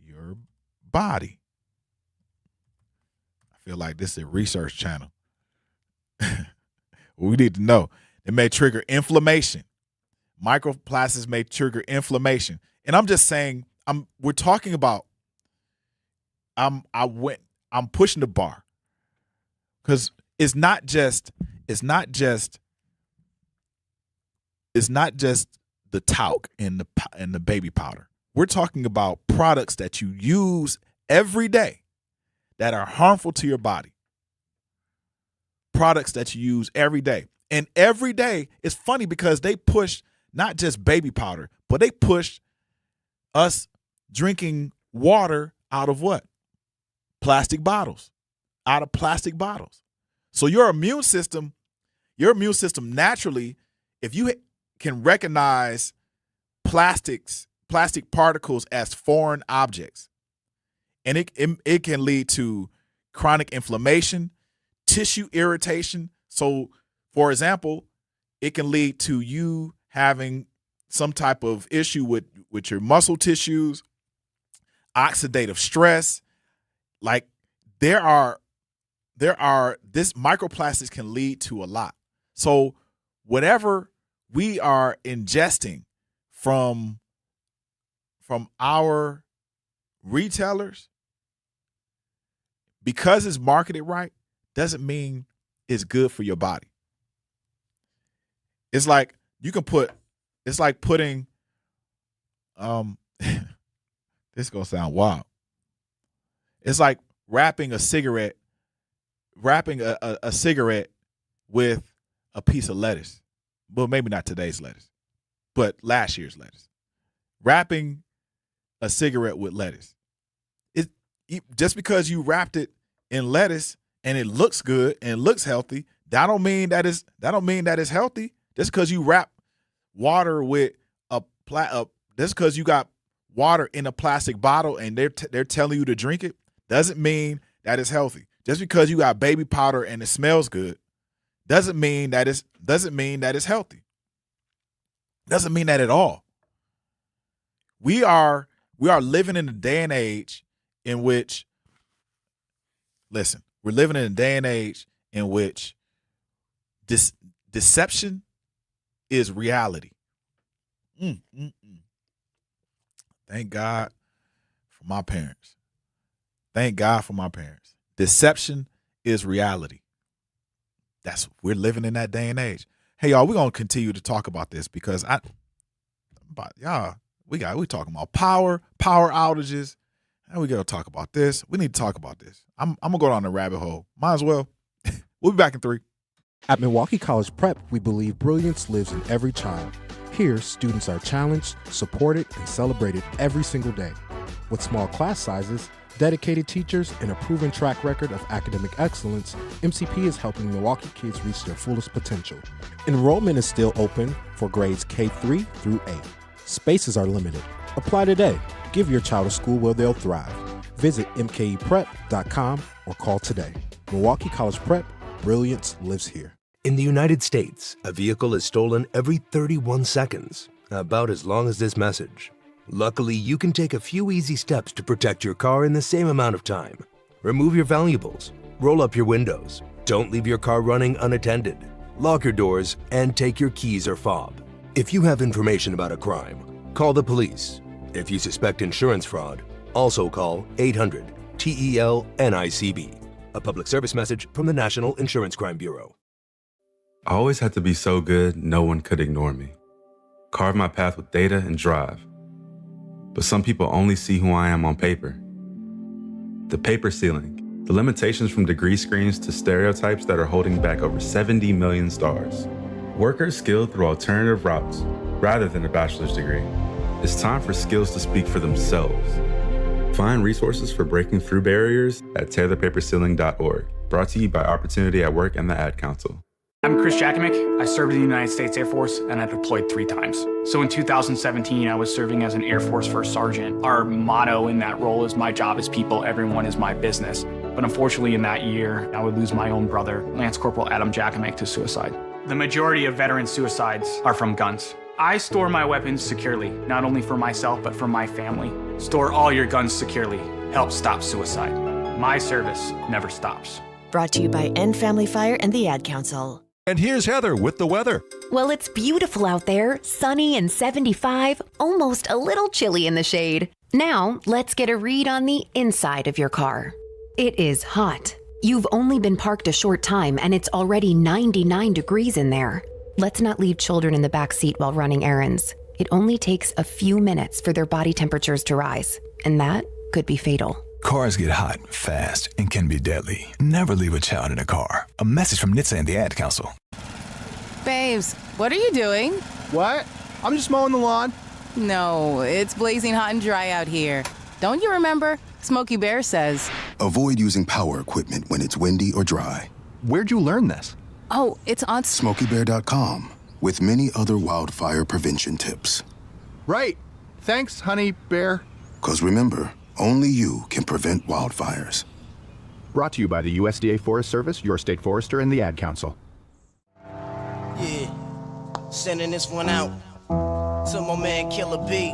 your body? I feel like this is a research channel. We need to know. It may trigger inflammation. Microplastics may trigger inflammation. And I'm just saying, we're talking about, I'm pushing the bar, because it's not just the talc and the baby powder. We're talking about products that you use every day that are harmful to your body. Products that you use every day. And every day, it's funny because they push not just baby powder, but they push us drinking water out of what? Plastic bottles. Out of plastic bottles. So your immune system naturally, if you can recognize plastic particles as foreign objects, And it can lead to chronic inflammation, tissue irritation. So, for example, it can lead to you having some type of issue with your muscle tissues, oxidative stress. Like this microplastics can lead to a lot. So whatever we are ingesting from our retailers, because it's marketed right, doesn't mean it's good for your body. It's like putting this is gonna sound wild. It's like wrapping a cigarette with a piece of lettuce. Well, maybe not today's lettuce, but last year's lettuce. Wrapping a cigarette with lettuce. Just because you wrapped it in lettuce and it looks good and it looks healthy, that don't mean that it's healthy. Just because you wrap water with just because you got water in a plastic bottle and they're telling you to drink it, doesn't mean that it's healthy. Just because you got baby powder and it smells good, doesn't mean that it's healthy. Doesn't mean that at all. We are living in a day and age in which, listen, we're living in a day and age in which deception is reality. Thank God for my parents. Thank God for my parents. Deception is reality. We're living in that day and age. Hey, y'all, we're going to continue to talk about this because we talking about power outages. And we got to talk about this. We need to talk about this. I'm going to go down the rabbit hole. Might as well. We'll be back in 3. At Milwaukee College Prep, we believe brilliance lives in every child. Here, students are challenged, supported, and celebrated every single day. With small class sizes, dedicated teachers, and a proven track record of academic excellence, MCP is helping Milwaukee kids reach their fullest potential. Enrollment is still open for grades K-3 through 8. Spaces are limited. Apply today. Give your child a school where they'll thrive. Visit mkeprep.com or call today. Milwaukee College Prep, brilliance lives here. In the United States, a vehicle is stolen every 31 seconds, about as long as this message. Luckily, you can take a few easy steps to protect your car in the same amount of time. Remove your valuables, roll up your windows, don't leave your car running unattended, lock your doors, and take your keys or fob. If you have information about a crime, call the police. If you suspect insurance fraud, also call 800-TEL-NICB. A public service message from the National Insurance Crime Bureau. I always had to be so good, no one could ignore me. Carve my path with data and drive. But some people only see who I am on paper. The paper ceiling, the limitations from degree screens to stereotypes that are holding back over 70 million stars. Workers skilled through alternative routes, rather than a bachelor's degree. It's time for skills to speak for themselves. Find resources for breaking through barriers at tearthepaperceiling.org. Brought to you by Opportunity at Work and the Ad Council. I'm Chris Jakimick. I served in the United States Air Force and I deployed 3 times. So in 2017, I was serving as an Air Force First Sergeant. Our motto in that role is my job is people, everyone is my business. But unfortunately in that year, I would lose my own brother, Lance Corporal Adam Jakimick, to suicide. The majority of veteran suicides are from guns. I store my weapons securely, not only for myself, but for my family. Store all your guns securely. Help stop suicide. My service never stops. Brought to you by End Family Fire and the Ad Council. And here's Heather with the weather. Well, it's beautiful out there, sunny and 75, almost a little chilly in the shade. Now, let's get a read on the inside of your car. It is hot. You've only been parked a short time and it's already 99 degrees in there. Let's not leave children in the back seat while running errands. It only takes a few minutes for their body temperatures to rise, and that could be fatal. Cars get hot fast and can be deadly. Never leave a child in a car. A message from NHTSA and the Ad Council. Babes, what are you doing? What? I'm just mowing the lawn. No, it's blazing hot and dry out here. Don't you remember? Smokey Bear says. Avoid using power equipment when it's windy or dry. Where'd you learn this? Oh, it's on SmokeyBear.com with many other wildfire prevention tips. Right. Thanks, honey bear. 'Cause remember, Only you can prevent wildfires. Brought to you by the USDA Forest Service, your state forester, and the Ad Council. Yeah, sending this one out to my man Killer B.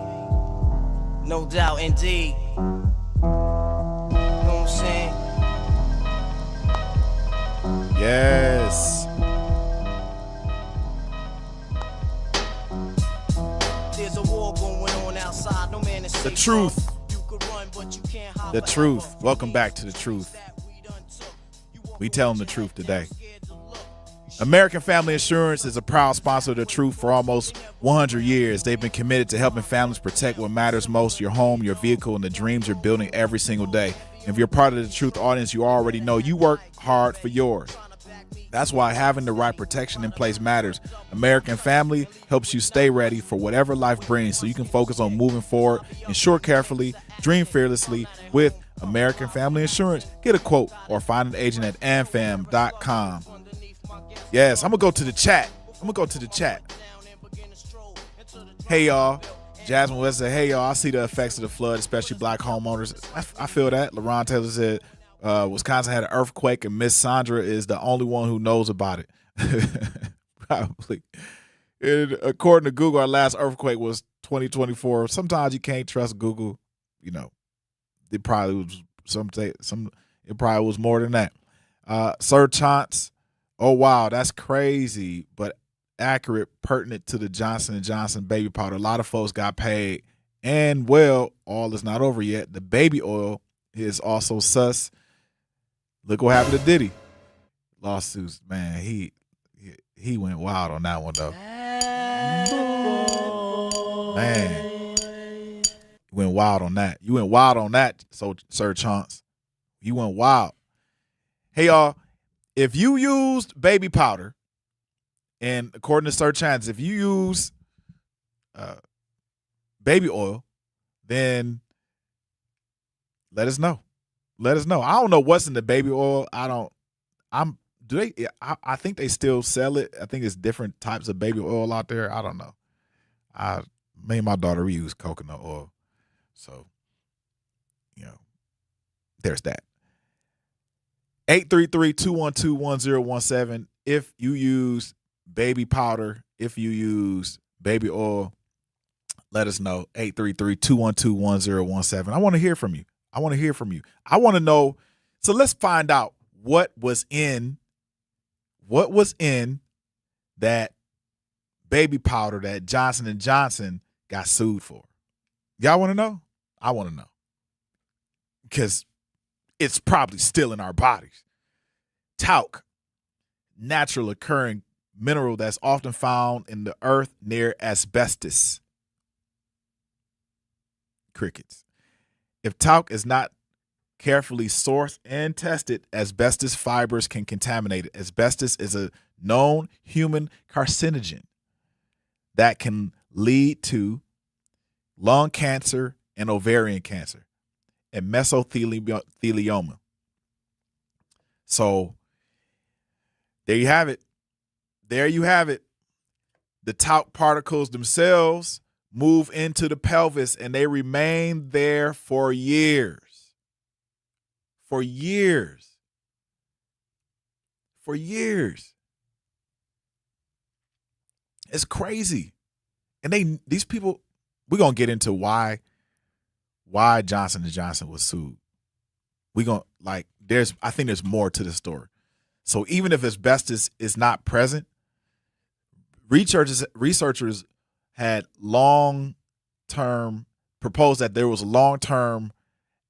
No doubt, indeed. Know what I'm saying? Yes. There's a war going on outside. No man is The safe. truth. You could run, but you can't hide The forever. truth. Welcome back to The Truth. We tell them the truth today. American Family Insurance is a proud sponsor of The Truth for almost 100 years. They've been committed to helping families protect what matters most, your home, your vehicle, and the dreams you're building every single day. If you're part of The Truth audience, you already know you work hard for yours. That's why having the right protection in place matters. American Family helps you stay ready for whatever life brings so you can focus on moving forward, insure carefully, dream fearlessly with American Family Insurance. Get a quote or find an agent at amfam.com. Yes, I'm going to go to the chat. Hey, y'all. Jasmine West said, hey, y'all, I see the effects of the flood, especially black homeowners. I feel that. LaRon Taylor said, Wisconsin had an earthquake, and Miss Sandra is the only one who knows about it. Probably. And according to Google, our last earthquake was 2024. Sometimes you can't trust Google. You know, it probably was it probably was more than that. Sir Chance, oh wow, that's crazy, but accurate, pertinent to the Johnson & Johnson baby powder. A lot of folks got paid, and well, all is not over yet. The baby oil is also sus. Look what happened to Diddy. Lawsuits, man, he went wild on that one though. Man, you went wild on that. You went wild on that, so Sir Chance. You went wild. Hey y'all, if you used baby powder, and according to Sir Chance, if you use baby oil, then let us know. Let us know. I don't know what's in the baby oil. I think they still sell it. I think it's different types of baby oil out there. I don't know. Me and my daughter, we use coconut oil. So, there's that. 833-212-1017. If you use baby powder, if you use baby oil, let us know. 833-212-1017. I want to hear from you. I want to know. So let's find out what was in that baby powder that Johnson & Johnson got sued for. Y'all want to know? I want to know. Because it's probably still in our bodies. Talc, natural occurring mineral that's often found in the earth near asbestos. Crickets. If talc is not carefully sourced and tested, asbestos fibers can contaminate it. Asbestos is a known human carcinogen that can lead to lung cancer and ovarian cancer and mesothelioma. So there you have it. The talc particles themselves move into the pelvis and they remain there for years. For years. It's crazy. And these people, we're going to get into why Johnson & Johnson was sued. I think there's more to the story. So even if asbestos is not present, researchers had proposed that there was a long-term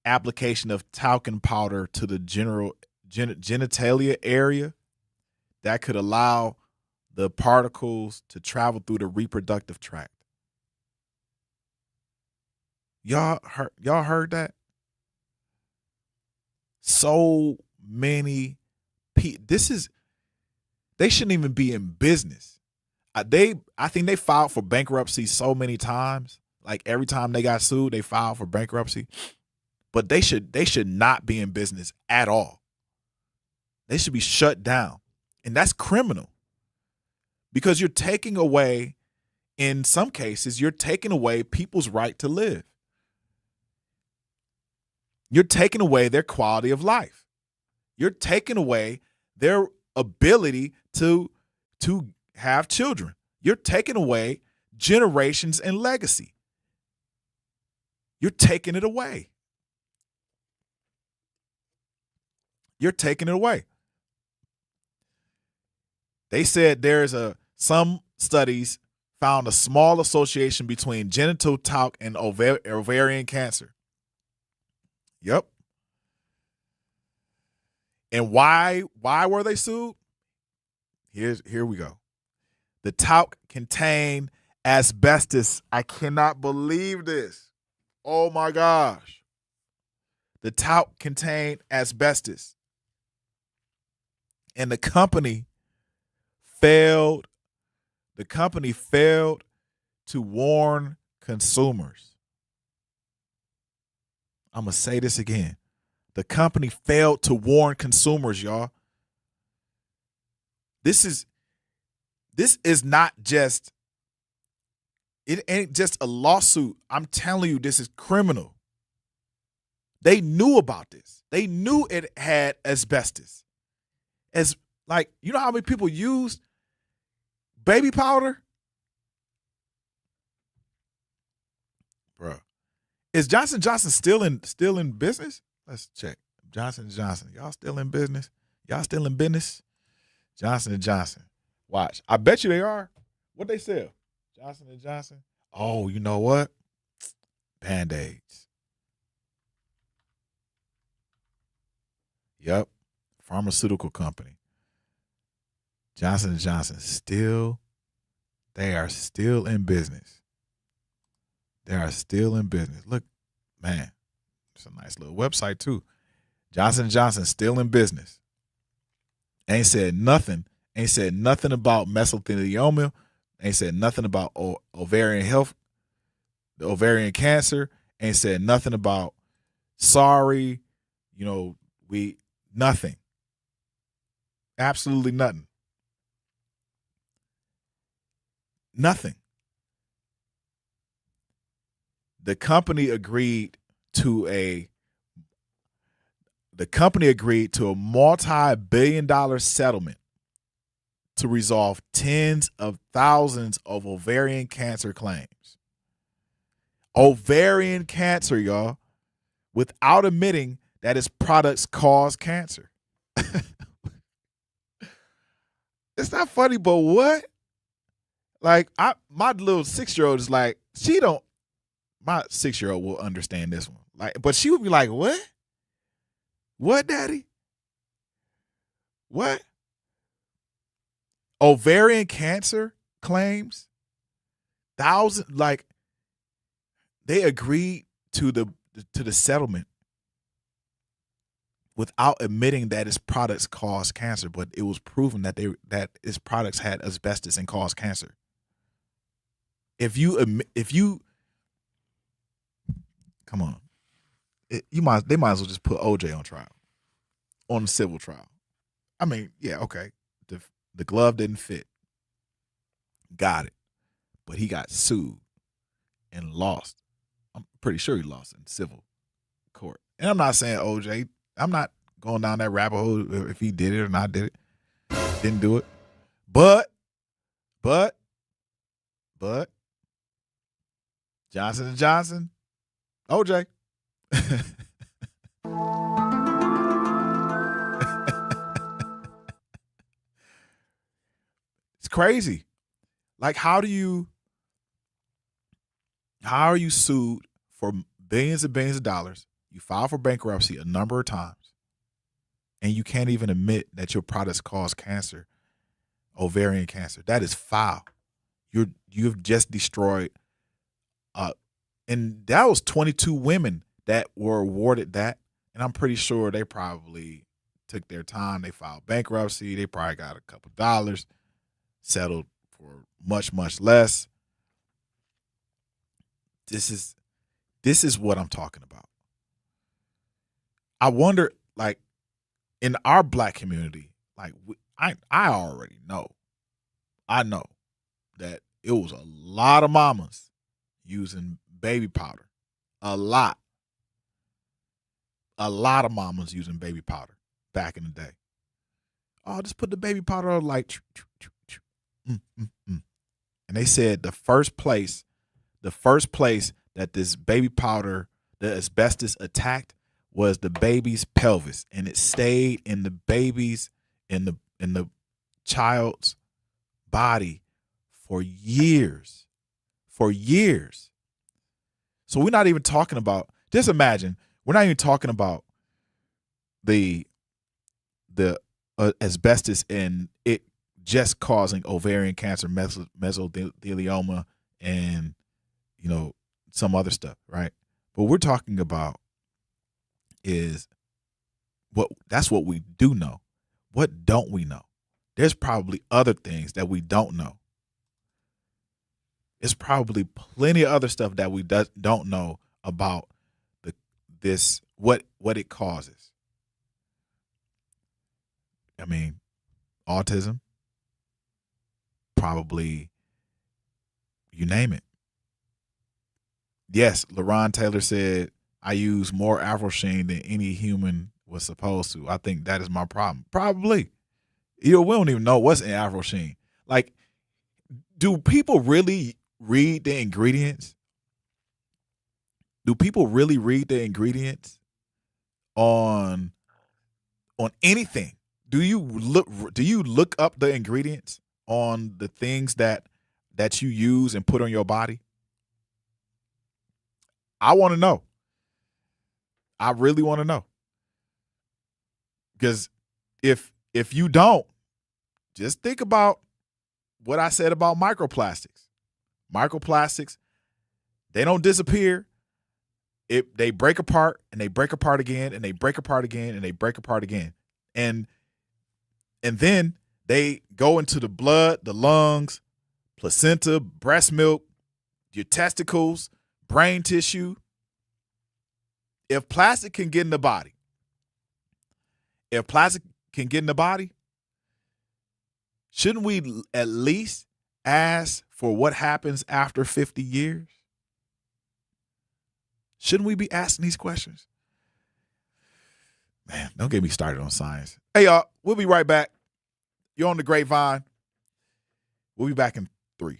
application of talcum powder to the genitalia area that could allow the particles to travel through the reproductive tract. Y'all heard that? So many people. They shouldn't even be in business. I think they filed for bankruptcy so many times. Like every time they got sued, they filed for bankruptcy. But they should not be in business at all. They should be shut down. And that's criminal. Because you're taking away, in some cases, you're taking away people's right to live. You're taking away their quality of life. You're taking away their ability to have children. You're taking away generations and legacy. You're taking it away. You're taking it away. They said some studies found a small association between genital talc and ovarian cancer. Yep. And why were they sued? Here we go. The talc contained asbestos. I cannot believe this. Oh my gosh. The talc contained asbestos. And the company failed to warn consumers. I'm going to say this again. The company failed to warn consumers, y'all. This is not just, it ain't just a lawsuit. I'm telling you, this is criminal. They knew about this. They knew it had asbestos. As like, you know how many people use baby powder? Bro. Is Johnson & Johnson still in business? Let's check. Johnson & Johnson. Y'all still in business? Y'all still in business? Johnson & Johnson. Watch. I bet you they are. What they sell? Johnson & Johnson. Oh, you know what? Band-Aids. Yep. Pharmaceutical company. Johnson & Johnson they are still in business. They are still in business. Look, man, it's a nice little website too. Johnson & Johnson still in business. Ain't said nothing about mesothelioma. Ain't said nothing about ovarian health, the ovarian cancer. Ain't said nothing about nothing. Absolutely nothing. Nothing. The company agreed to a multi-billion-dollar settlement to resolve tens of thousands of ovarian cancer claims. Ovarian cancer, y'all, without admitting that its products cause cancer. It's not funny, but what? Like, my little 6-year-old is like, my 6-year-old will understand this one. Like, but she would be like, what? What, daddy? What? Ovarian cancer claims? They agreed to the settlement without admitting that its products cause cancer, but it was proven that its products had asbestos and caused cancer. If you come on, they might as well just put OJ on trial, on a civil trial. I mean, yeah, okay, the glove didn't fit, got it, but he got sued and lost. I'm pretty sure he lost in civil court. And I'm not saying OJ. I'm not going down that rabbit hole if he did it or not did it. Didn't do it. But Johnson & Johnson, OJ. It's crazy. Like, how are you sued for billions and billions of dollars? You file for bankruptcy a number of times, and you can't even admit that your products cause cancer, ovarian cancer. That is foul. You've just destroyed. And that was 22 women that were awarded that, and I'm pretty sure they probably took their time. They filed bankruptcy. They probably got a couple dollars, settled for much, much less. This is what I'm talking about. I wonder, like, in our black community, like, I already know. I know that it was a lot of mamas using baby powder. A lot. a lot of mamas using baby powder back in the day. Oh, just put the baby powder on like, and they said the first place that this baby powder, the asbestos attacked, was the baby's pelvis, and it stayed in the baby's in the child's body for years. For years. So we're not even talking about, just imagine, we're not even talking about the asbestos and it just causing ovarian cancer, mesothelioma, and some other stuff, right? But we're talking about is that's what we do know. What don't we know? There's probably other things that we don't know. There's probably plenty of other stuff that we don't know about what it causes. I mean, autism, probably, you name it. Yes, LaRon Taylor said, I use more Afro-Sheen than any human was supposed to. I think that is my problem. Probably. We don't even know what's in Afro-Sheen. Like, do people really read the ingredients? Do people really read the ingredients on anything? Do you look up the ingredients on the things that you use and put on your body? I want to know. I really want to know. Because if you don't, just think about what I said about microplastics. Microplastics, they don't disappear. They break apart and they break apart again and they break apart again and they break apart again. And then they go into the blood, the lungs, placenta, breast milk, your testicles, brain tissue. If plastic can get in the body, shouldn't we at least ask for what happens after 50 years? Shouldn't we be asking these questions? Man, don't get me started on science. Hey, y'all, we'll be right back. You're on the Grapevine. We'll be back in 3.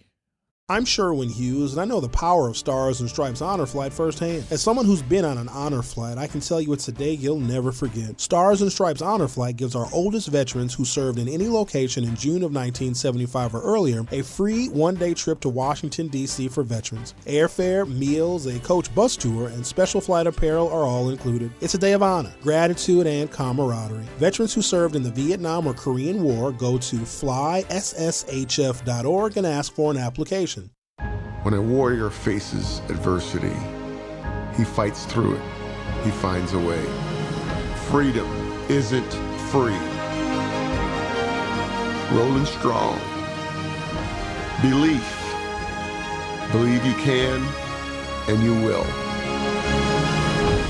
I'm Sherwin Hughes, and I know the power of Stars and Stripes Honor Flight firsthand. As someone who's been on an honor flight, I can tell you it's a day you'll never forget. Stars and Stripes Honor Flight gives our oldest veterans who served in any location in June of 1975 or earlier a free one-day trip to Washington, D.C. for veterans. Airfare, meals, a coach bus tour, and special flight apparel are all included. It's a day of honor, gratitude, and camaraderie. Veterans who served in the Vietnam or Korean War go to flySSHF.org and ask for an application. When a warrior faces adversity, he fights through it. He finds a way. Freedom isn't free. Rolling strong. Belief. Believe you can, and you will.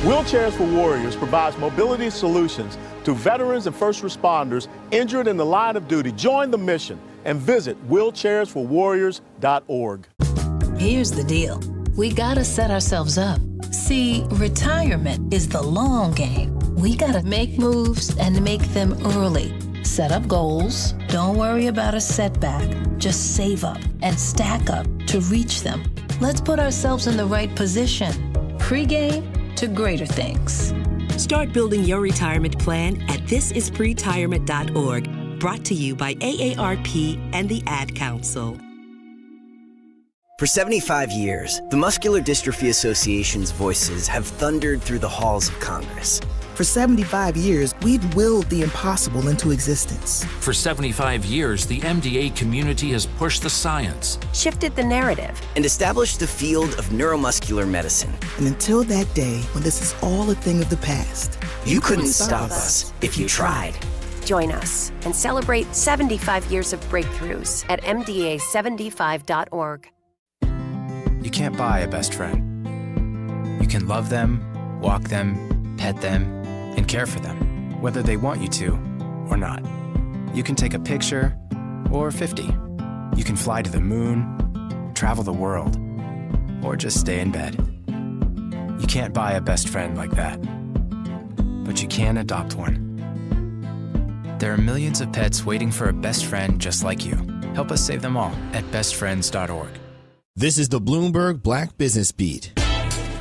Wheelchairs for Warriors provides mobility solutions to veterans and first responders injured in the line of duty. Join the mission and visit wheelchairsforwarriors.org. Here's the deal. We gotta set ourselves up. See, retirement is the long game. We gotta make moves and make them early. Set up goals. Don't worry about a setback. Just save up and stack up to reach them. Let's put ourselves in the right position. Pre-game to greater things. Start building your retirement plan at thisispretirement.org. Brought to you by AARP and the Ad Council. For 75 years, the Muscular Dystrophy Association's voices have thundered through the halls of Congress. For 75 years, we've willed the impossible into existence. For 75 years, the MDA community has pushed the science, shifted the narrative, and established the field of neuromuscular medicine. And until that day, when this is all a thing of the past, you couldn't stop us if you tried. Join us and celebrate 75 years of breakthroughs at MDA75.org. You can't buy a best friend. You can love them, walk them, pet them, and care for them, whether they want you to or not. You can take a picture or 50. You can fly to the moon, travel the world, or just stay in bed. You can't buy a best friend like that. but you can adopt one. There are millions of pets waiting for a best friend just like you. Help us save them all at bestfriends.org. This is the Bloomberg Black Business Beat.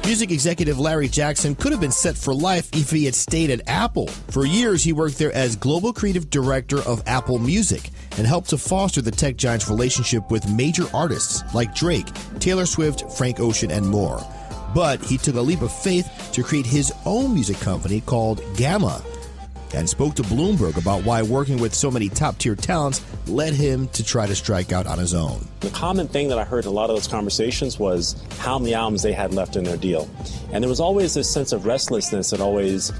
Music executive Larry Jackson could have been set for life if he had stayed at Apple. For years, he worked there as global creative director of Apple Music and helped to foster the tech giant's relationship with major artists like Drake, Taylor Swift, Frank Ocean, and more. But he took a leap of faith to create his own music company called Gamma and spoke to Bloomberg about why working with so many top-tier talents led him to try to strike out on his own. The common thing that I heard in a lot of those conversations was how many albums they had left in their deal. And there was always this sense of restlessness that always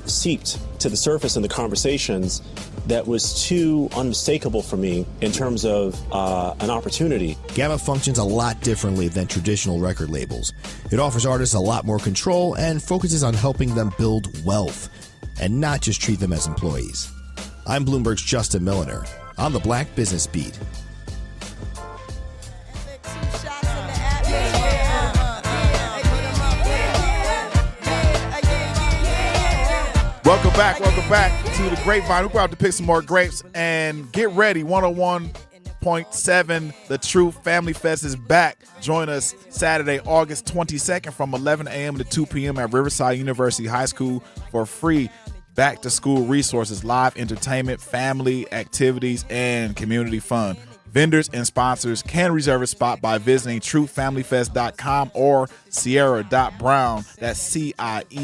seeped to the surface in the conversations that was too unmistakable for me in terms of an opportunity. Gamma functions a lot differently than traditional record labels. It offers artists a lot more control and focuses on helping them build wealth and not just treat them as employees. I'm Bloomberg's Justin Milliner on the Black Business Beat. Welcome back to the Grapevine. We're about to pick some more grapes and get ready. 101.7 The Truth Family Fest is back. Join us Saturday, August 22nd from 11 a.m. to 2 p.m. at Riverside University High School for free back-to-school resources, live entertainment, family activities, and community fun. Vendors and sponsors can reserve a spot by visiting truthfamilyfest.com or Sierra.Brown. That's Sierra.Brown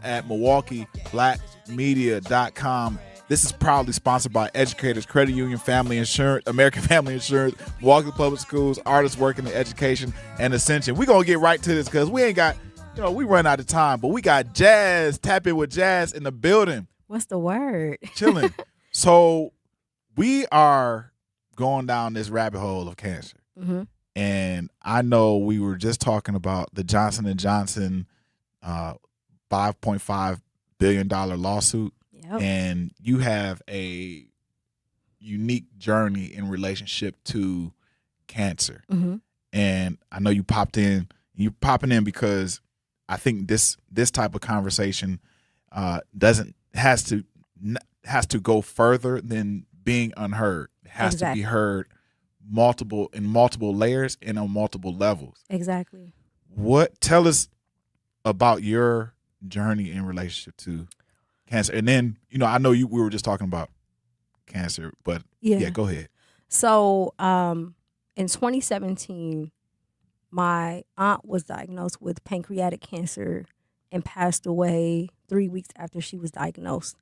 at MilwaukeeBlackMedia.com. This is proudly sponsored by Educators Credit Union, Family Insurance, American Family Insurance, Milwaukee Public Schools, Artists Working in Education, and Ascension. We're going to get right to this because we ain't got, we run out of time, but we got Jazz, Tap It with Jazz in the building. What's the word? Chilling. So we are going down this rabbit hole of cancer. Mm-hmm. And I know we were just talking about the Johnson & Johnson $5.5 billion lawsuit. Yep. And you have a unique journey in relationship to cancer. Mm-hmm. And I know you popped in. You're popping in because I think this type of conversation has to go further than being unheard. It has to be heard in multiple layers and on multiple levels. Exactly. Tell us about your journey in relationship to cancer. And then, I know we were just talking about cancer, but yeah, go ahead. So in 2017, my aunt was diagnosed with pancreatic cancer and passed away 3 weeks after she was diagnosed.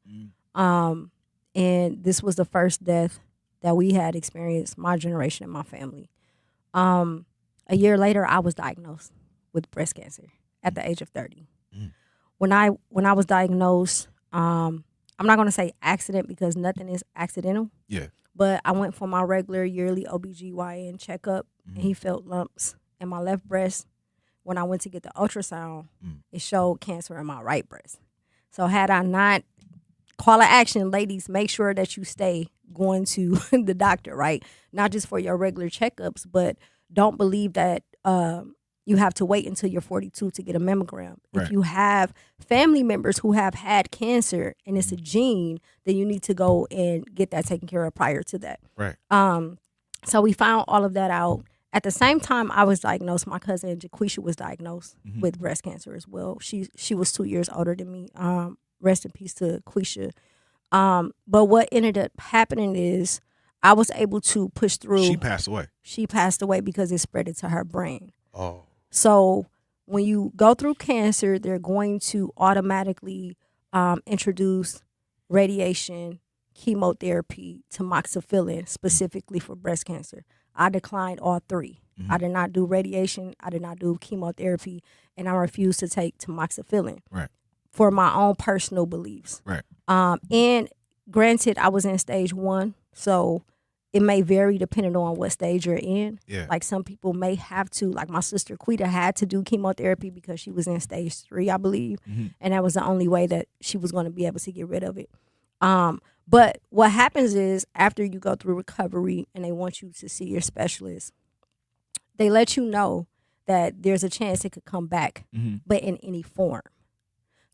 And this was the first death that we had experienced, my generation and my family. A year later, I was diagnosed with breast cancer at the age of 30. When I was diagnosed, I'm not going to say accident because nothing is accidental. Yeah. But I went for my regular yearly OBGYN checkup, and he felt lumps in my left breast. When I went to get the ultrasound, it showed cancer in my right breast. So had I not, call to action, ladies, make sure that you stay going to the doctor, right? Not just for your regular checkups, but don't believe that you have to wait until you're 42 to get a mammogram. Right. If you have family members who have had cancer and it's a gene, then you need to go and get that taken care of prior to that. Right. So we found all of that out. At the same time I was diagnosed, my cousin Jaquisha was diagnosed with breast cancer as well. She was 2 years older than me. Rest in peace to Quisha. But what ended up happening is I was able to push through. She passed away. She passed away because it spread into her brain. Oh. So when you go through cancer, they're going to automatically introduce radiation, chemotherapy, tamoxifen, specifically for breast cancer. I declined all three. I did not do radiation. I did not do chemotherapy, and I refused to take tamoxifen. Right. For my own personal beliefs. Right. And granted, I was in stage 1, so it may vary depending on what stage you're in. Yeah. Like some people may have to, like my sister Quita had to do chemotherapy because she was in stage 3, I believe. And that was the only way that she was going to be able to get rid of it. But what happens is after you go through recovery and they want you to see your specialist, they let you know that there's a chance it could come back, but in any form.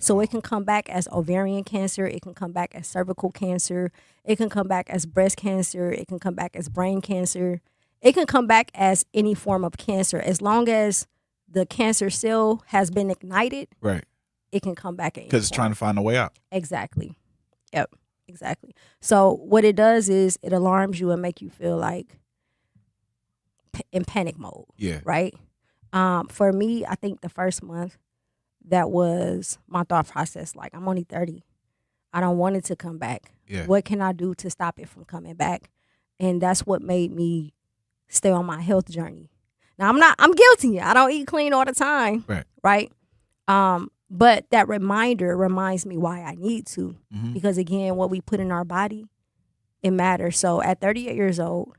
So it can come back as ovarian cancer. It can come back as cervical cancer. It can come back as breast cancer. It can come back as brain cancer. It can come back as any form of cancer. As long as the cancer cell has been ignited, right, it can come back because it's trying to find a way out. Exactly. Yep. Exactly. So what it does is it alarms you and make you feel like in panic mode. Yeah. Right. For me, I think the first month, that was my thought process. Like, I'm only 30. I don't want it to come back. Yeah. What can I do to stop it from coming back? And that's what made me stay on my health journey. Now, I'm guilty. I don't eat clean all the time. Right. But that reminder reminds me why I need to. Because again, what we put in our body, it matters. So at 38 years old,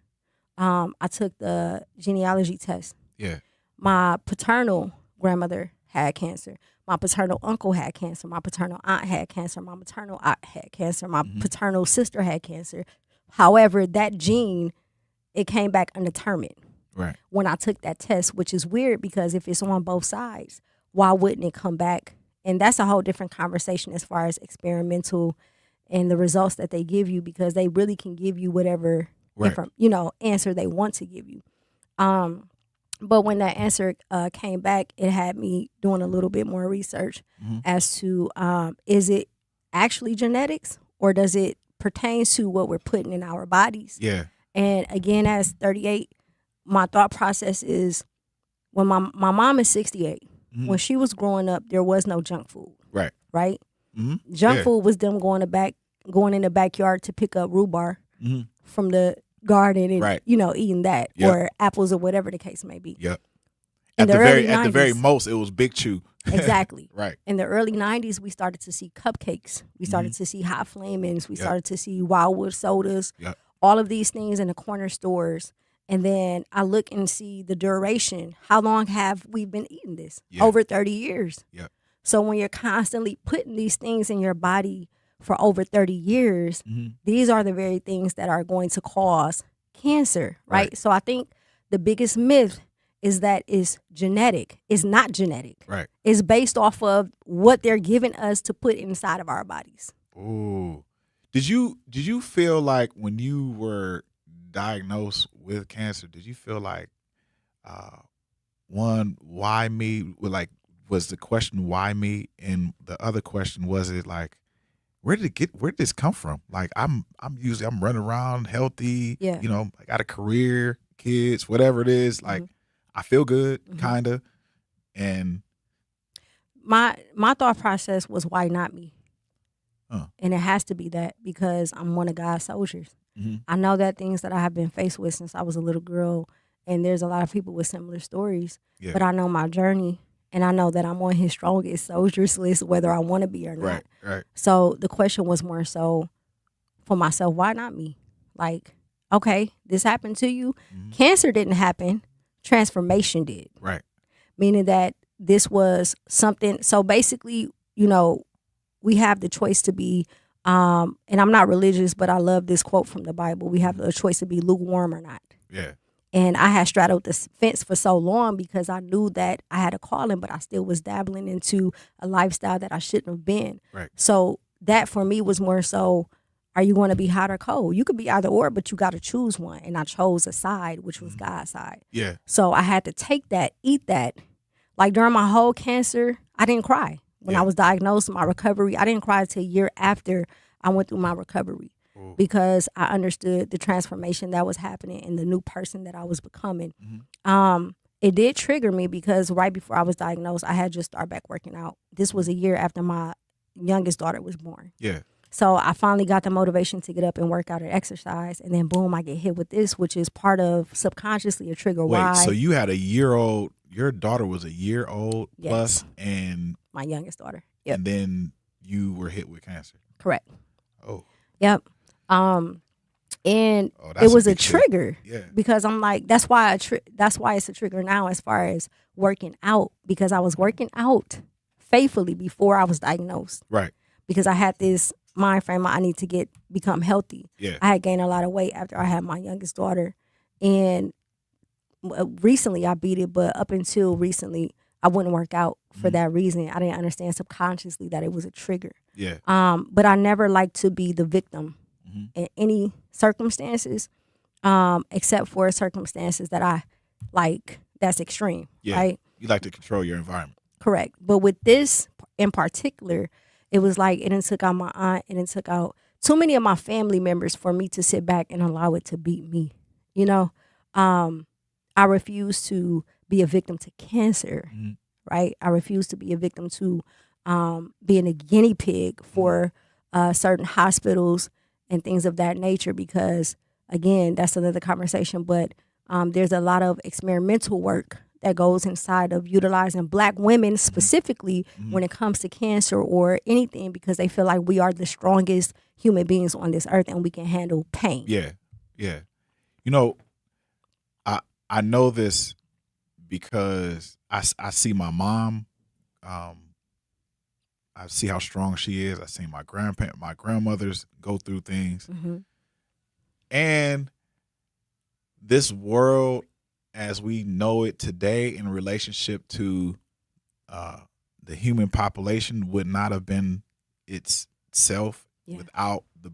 I took the genealogy test. Yeah. My paternal grandmother had cancer. My paternal uncle had cancer. My paternal aunt had cancer. My maternal aunt had cancer. My paternal sister had cancer. However, that gene, it came back undetermined. Right. When I took that test, which is weird because if it's on both sides, why wouldn't it come back? And that's a whole different conversation as far as experimental and the results that they give you, because they really can give you whatever answer they want to give you. But when that answer came back, it had me doing a little bit more research as to is it actually genetics, or does it pertain to what we're putting in our bodies? Yeah. And again, as 38, my thought process is, when my mom is 68, when she was growing up, there was no junk food. Right. Right? Junk food was them going in the backyard to pick up rhubarb from the garden and eating that, or apples, or whatever the case may be. Yep. In At the the very most, it was Big Chew. Exactly. Right. In the early 90s, we started to see cupcakes. We started to see hot flamings. We started to see Wildwood sodas. Yep. All of these things in the corner stores. And then I look and see the duration. How long have we been eating this? Over 30 years. Yep. So when you're constantly putting these things in your body for over 30 years, these are the very things that are going to cause cancer, right? So I think the biggest myth is that it's genetic. It's not genetic. Right. It's based off of what they're giving us to put inside of our bodies. Ooh. Did you feel like when you were diagnosed with cancer, did you feel like one, why me? Like, was the question why me? And the other question, was it like, where did this come from? Like, I'm running around healthy, I got a career, kids, whatever it is, like I feel good, kinda. And my thought process was, why not me? And it has to be that, because I'm one of God's soldiers. I know that things that I have been faced with since I was a little girl, and there's a lot of people with similar stories, but I know my journey, and I know that I'm on his strongest soldiers list, whether I want to be or not. Right. So the question was more so for myself, why not me? Like, okay, this happened to you. Cancer didn't happen. Transformation did. Right. Meaning that this was something. So basically, we have the choice to be, and I'm not religious, but I love this quote from the Bible. We have the choice to be lukewarm or not. Yeah. And I had straddled the fence for so long because I knew that I had a calling, but I still was dabbling into a lifestyle that I shouldn't have been. Right. So that for me was more so, are you going to be hot or cold? You could be either or, but you got to choose one. And I chose a side, which was God's side. Yeah. So I had to take that, eat that. Like during my whole cancer, I didn't cry. When I was diagnosed, my recovery, I didn't cry until a year after I went through my recovery. Because I understood the transformation that was happening and the new person that I was becoming. It did trigger me because right before I was diagnosed, I had just started back working out. This was a year after my youngest daughter was born. Yeah. So I finally got the motivation to get up and work out and exercise. And then boom, I get hit with this, which is part of subconsciously a trigger. Wait, why. So you had a year-old, your daughter was a year old Yes. plus, and My youngest daughter. Yep. And then you were hit with cancer. Correct. Oh. Yep. And that's it was a a big shift. trigger. Yeah. Because I'm like, that's why it's a trigger now as far as working out, because I was working out faithfully before I was diagnosed. Right. Because I had this mind frame, I need to become healthy. Yeah. I had gained a lot of weight after I had my youngest daughter, and recently I beat it, but up until recently I wouldn't work out for that reason. I didn't understand subconsciously that it was a trigger. Yeah. But I never liked to be the victim in any circumstances, except for circumstances that I like, that's extreme, Yeah. right? You like to control your environment. Correct. But with this in particular, it was like it done took out my aunt, it done took out too many of my family members for me to sit back and allow it to beat me. You know, I refuse to be a victim to cancer, right? I refuse to be a victim to being a guinea pig for certain hospitals and things of that nature, because again, that's another conversation, but there's a lot of experimental work that goes inside of utilizing Black women specifically when it comes to cancer or anything, because they feel like we are the strongest human beings on this earth and we can handle pain. Yeah, yeah. You know, I know this because I see my mom. I see how strong she is. I see my grandmothers go through things. And this world as we know it today in relationship to the human population would not have been itself without the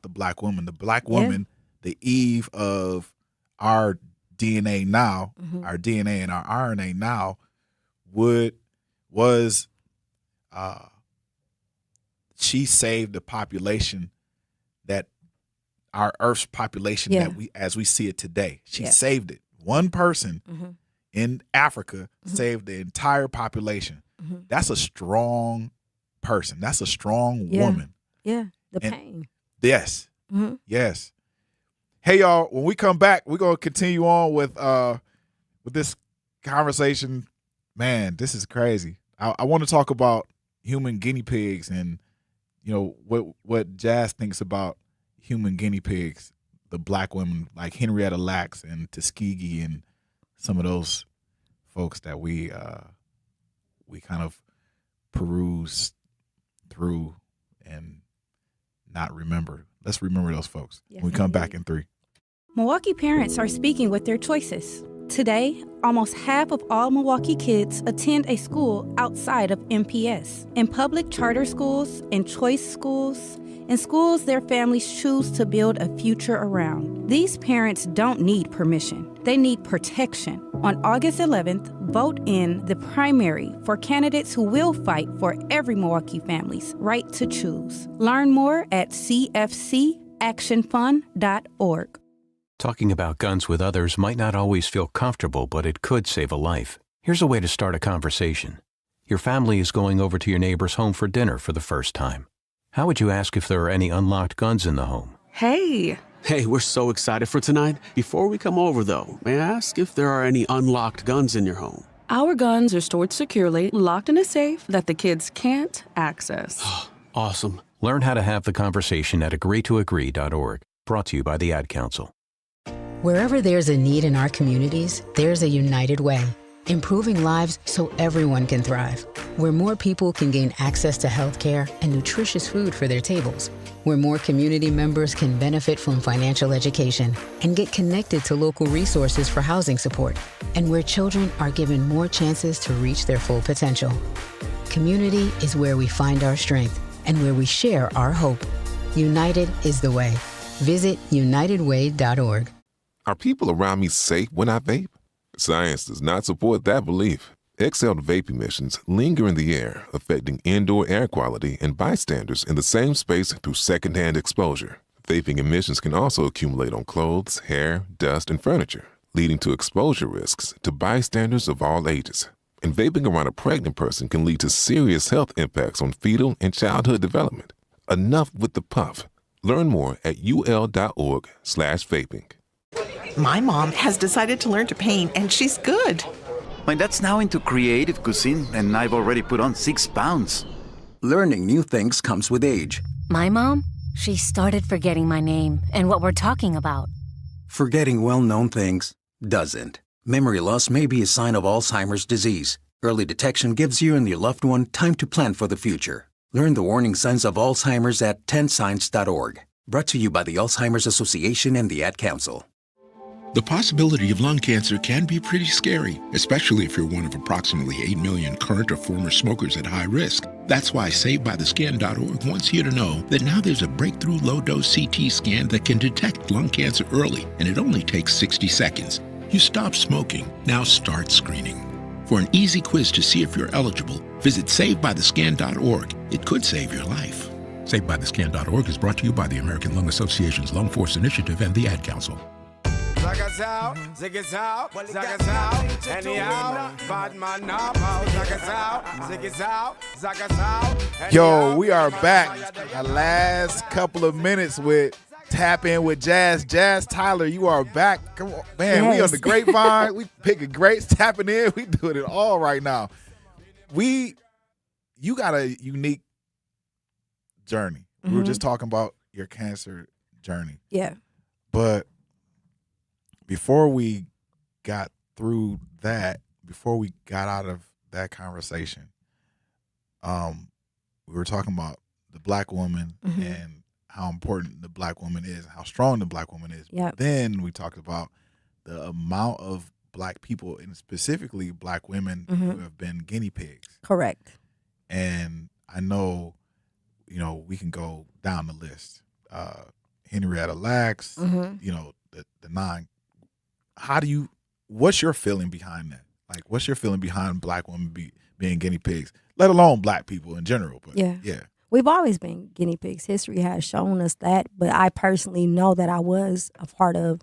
Black woman. The Black woman, the eve of our DNA now, our DNA and our RNA now, was she saved the population that our Earth's population that as we see it today. She saved it. One person in Africa saved the entire population. That's a strong person. That's a strong woman. Yeah, the pain. Yes. Yes. Hey, y'all, when we come back, we're going to continue on with this conversation. Man, this is crazy. I want to talk about human guinea pigs and, you know, what Jazz thinks about human guinea pigs, the Black women like Henrietta Lacks and Tuskegee and some of those folks that we kind of peruse through and not remember. Let's remember those folks when we come back in 3. Milwaukee parents are speaking with their choices. Today, almost half of all Milwaukee kids attend a school outside of MPS. In public charter schools and choice schools, and schools their families choose to build a future around. These parents don't need permission. They need protection. On August 11th, vote in the primary for candidates who will fight for every Milwaukee family's right to choose. Learn more at cfcactionfund.org. Talking about guns with others might not always feel comfortable, but it could save a life. Here's a way to start a conversation. Your family is going over to your neighbor's home for dinner for the first time. How would you ask if there are any unlocked guns in the home? Hey, we're so excited for tonight. Before we come over, though, may I ask if there are any unlocked guns in your home? Our guns are stored securely, locked in a safe that the kids can't access. Awesome. Learn how to have the conversation at agreetoagree.org. Brought to you by the Ad Council. Wherever there's a need in our communities, there's a United Way. Improving lives so everyone can thrive. Where more people can gain access to health care and nutritious food for their tables. Where more community members can benefit from financial education and get connected to local resources for housing support. And where children are given more chances to reach their full potential. Community is where we find our strength and where we share our hope. United is the way. Visit unitedway.org. Are people around me safe when I vape? Science does not support that belief. Exhaled vape emissions linger in the air, affecting indoor air quality and bystanders in the same space through secondhand exposure. Vaping emissions can also accumulate on clothes, hair, dust, and furniture, leading to exposure risks to bystanders of all ages. And vaping around a pregnant person can lead to serious health impacts on fetal and childhood development. Enough with the puff. Learn more at ul.org/vaping. My mom has decided to learn to paint, and she's good. My dad's now into creative cuisine, and I've already put on 6 pounds. Learning new things comes with age. My mom, she started forgetting my name and what we're talking about. Forgetting well-known things doesn't. Memory loss may be a sign of Alzheimer's disease. Early detection gives you and your loved one time to plan for the future. Learn the warning signs of Alzheimer's at 10signs.org. Brought to you by the Alzheimer's Association and the Ad Council. The possibility of lung cancer can be pretty scary, especially if you're one of approximately 8 million current or former smokers at high risk. That's why SaveByTheScan.org wants you to know that now there's a breakthrough low-dose CT scan that can detect lung cancer early, and it only takes 60 seconds. You stop smoking, now start screening. For an easy quiz to see if you're eligible, visit SaveByTheScan.org. It could save your life. SaveByTheScan.org is brought to you by the American Lung Association's Lung Force Initiative and the Ad Council. Yo, we are back. Our last couple of minutes with Tap In with Jazz. Jazz Tyler, you are back. Come on, man. Yes. We on the Grapevine. We picking grapes, tapping in. We doing it all right now. You got a unique journey. Mm-hmm. We were just talking about your cancer journey. Yeah. But before we got through that, before we got out of that conversation, we were talking about the black woman mm-hmm. and how important the black woman is, how strong the black woman is. Yep. Then we talked about the amount of black people, and specifically black women mm-hmm. who have been guinea pigs. Correct. And I know, we can go down the list. Henrietta Lacks, mm-hmm. The 9. What's your feeling behind that? Like, what's your feeling behind black women being guinea pigs, let alone black people in general? But yeah. We've always been guinea pigs. History has shown us that, but I personally know that I was a part of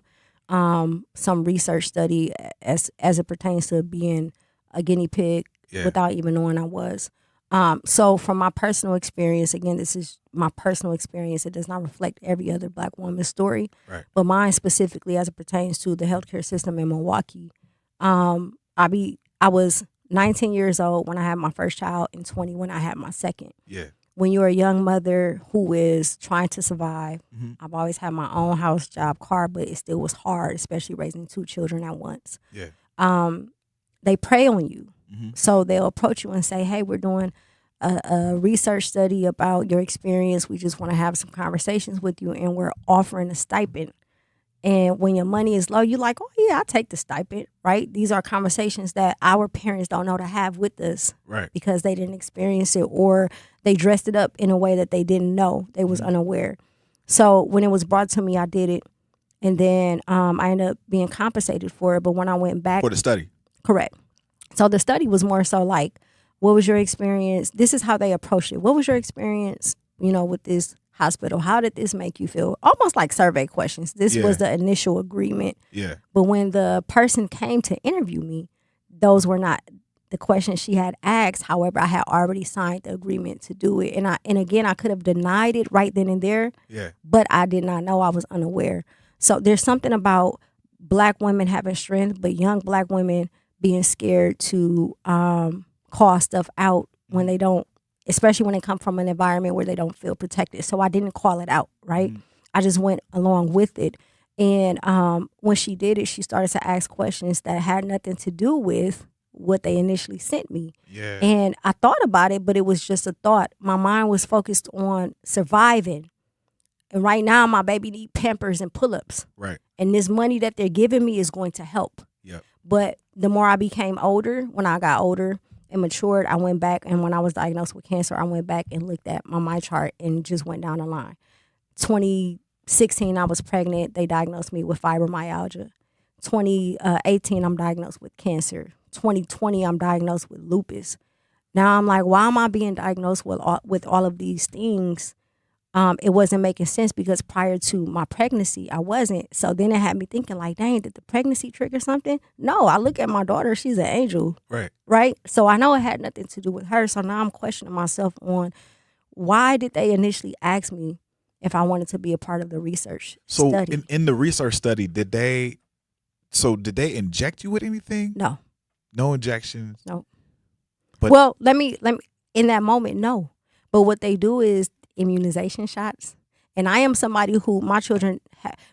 some research study as it pertains to being a guinea pig without even knowing I was. So from my personal experience, again, this is my personal experience. It does not reflect every other black woman's story, right. But mine specifically as it pertains to the healthcare system in Milwaukee. I was 19 years old when I had my first child and 20 when I had my second. Yeah. When you're a young mother who is trying to survive, mm-hmm. I've always had my own house, job, car, but it still was hard, especially raising 2 children at once. Yeah. They prey on you. Mm-hmm. So they'll approach you and say, hey, we're doing a research study about your experience. We just want to have some conversations with you, and we're offering a stipend. And when your money is low, you're like, oh, yeah, I'll take the stipend, right? These are conversations that our parents don't know to have with us, right? Because they didn't experience it, or they dressed it up in a way that they didn't know. They was unaware. So when it was brought to me, I did it. And then I ended up being compensated for it. But when I went back. For the study. Correct. So the study was more so like, what was your experience? This is how they approached it. What was your experience, with this hospital? How did this make you feel? Almost like survey questions. This was the initial agreement. Yeah. But when the person came to interview me, those were not the questions she had asked. However, I had already signed the agreement to do it. And again, I could have denied it right then and there. Yeah. But I did not know. I was unaware. So there's something about black women having strength, but young black women being scared to call stuff out when they don't, especially when they come from an environment where they don't feel protected. So I didn't call it out, right? Mm-hmm. I just went along with it. And when she did it, she started to ask questions that had nothing to do with what they initially sent me. Yeah. And I thought about it, but it was just a thought. My mind was focused on surviving. And right now, my baby need Pampers and pull-ups. Right. And this money that they're giving me is going to help. Yep. But the more I became older, when I got older and matured, I went back, and when I was diagnosed with cancer, I went back and looked at my MyChart and just went down the line. 2016, I was pregnant. They diagnosed me with fibromyalgia. 2018, I'm diagnosed with cancer. 2020, I'm diagnosed with lupus. Now I'm like, why am I being diagnosed with all of these things? It wasn't making sense because prior to my pregnancy, I wasn't. So then it had me thinking like, dang, did the pregnancy trigger something? No, I look at my daughter. She's an angel. Right. Right. So I know it had nothing to do with her. So now I'm questioning myself on why did they initially ask me if I wanted to be a part of the research study? So in the research study, did they inject you with anything? No. No injections? No. But well, let me in that moment, no. But what they do is immunization shots. And I am somebody who my children,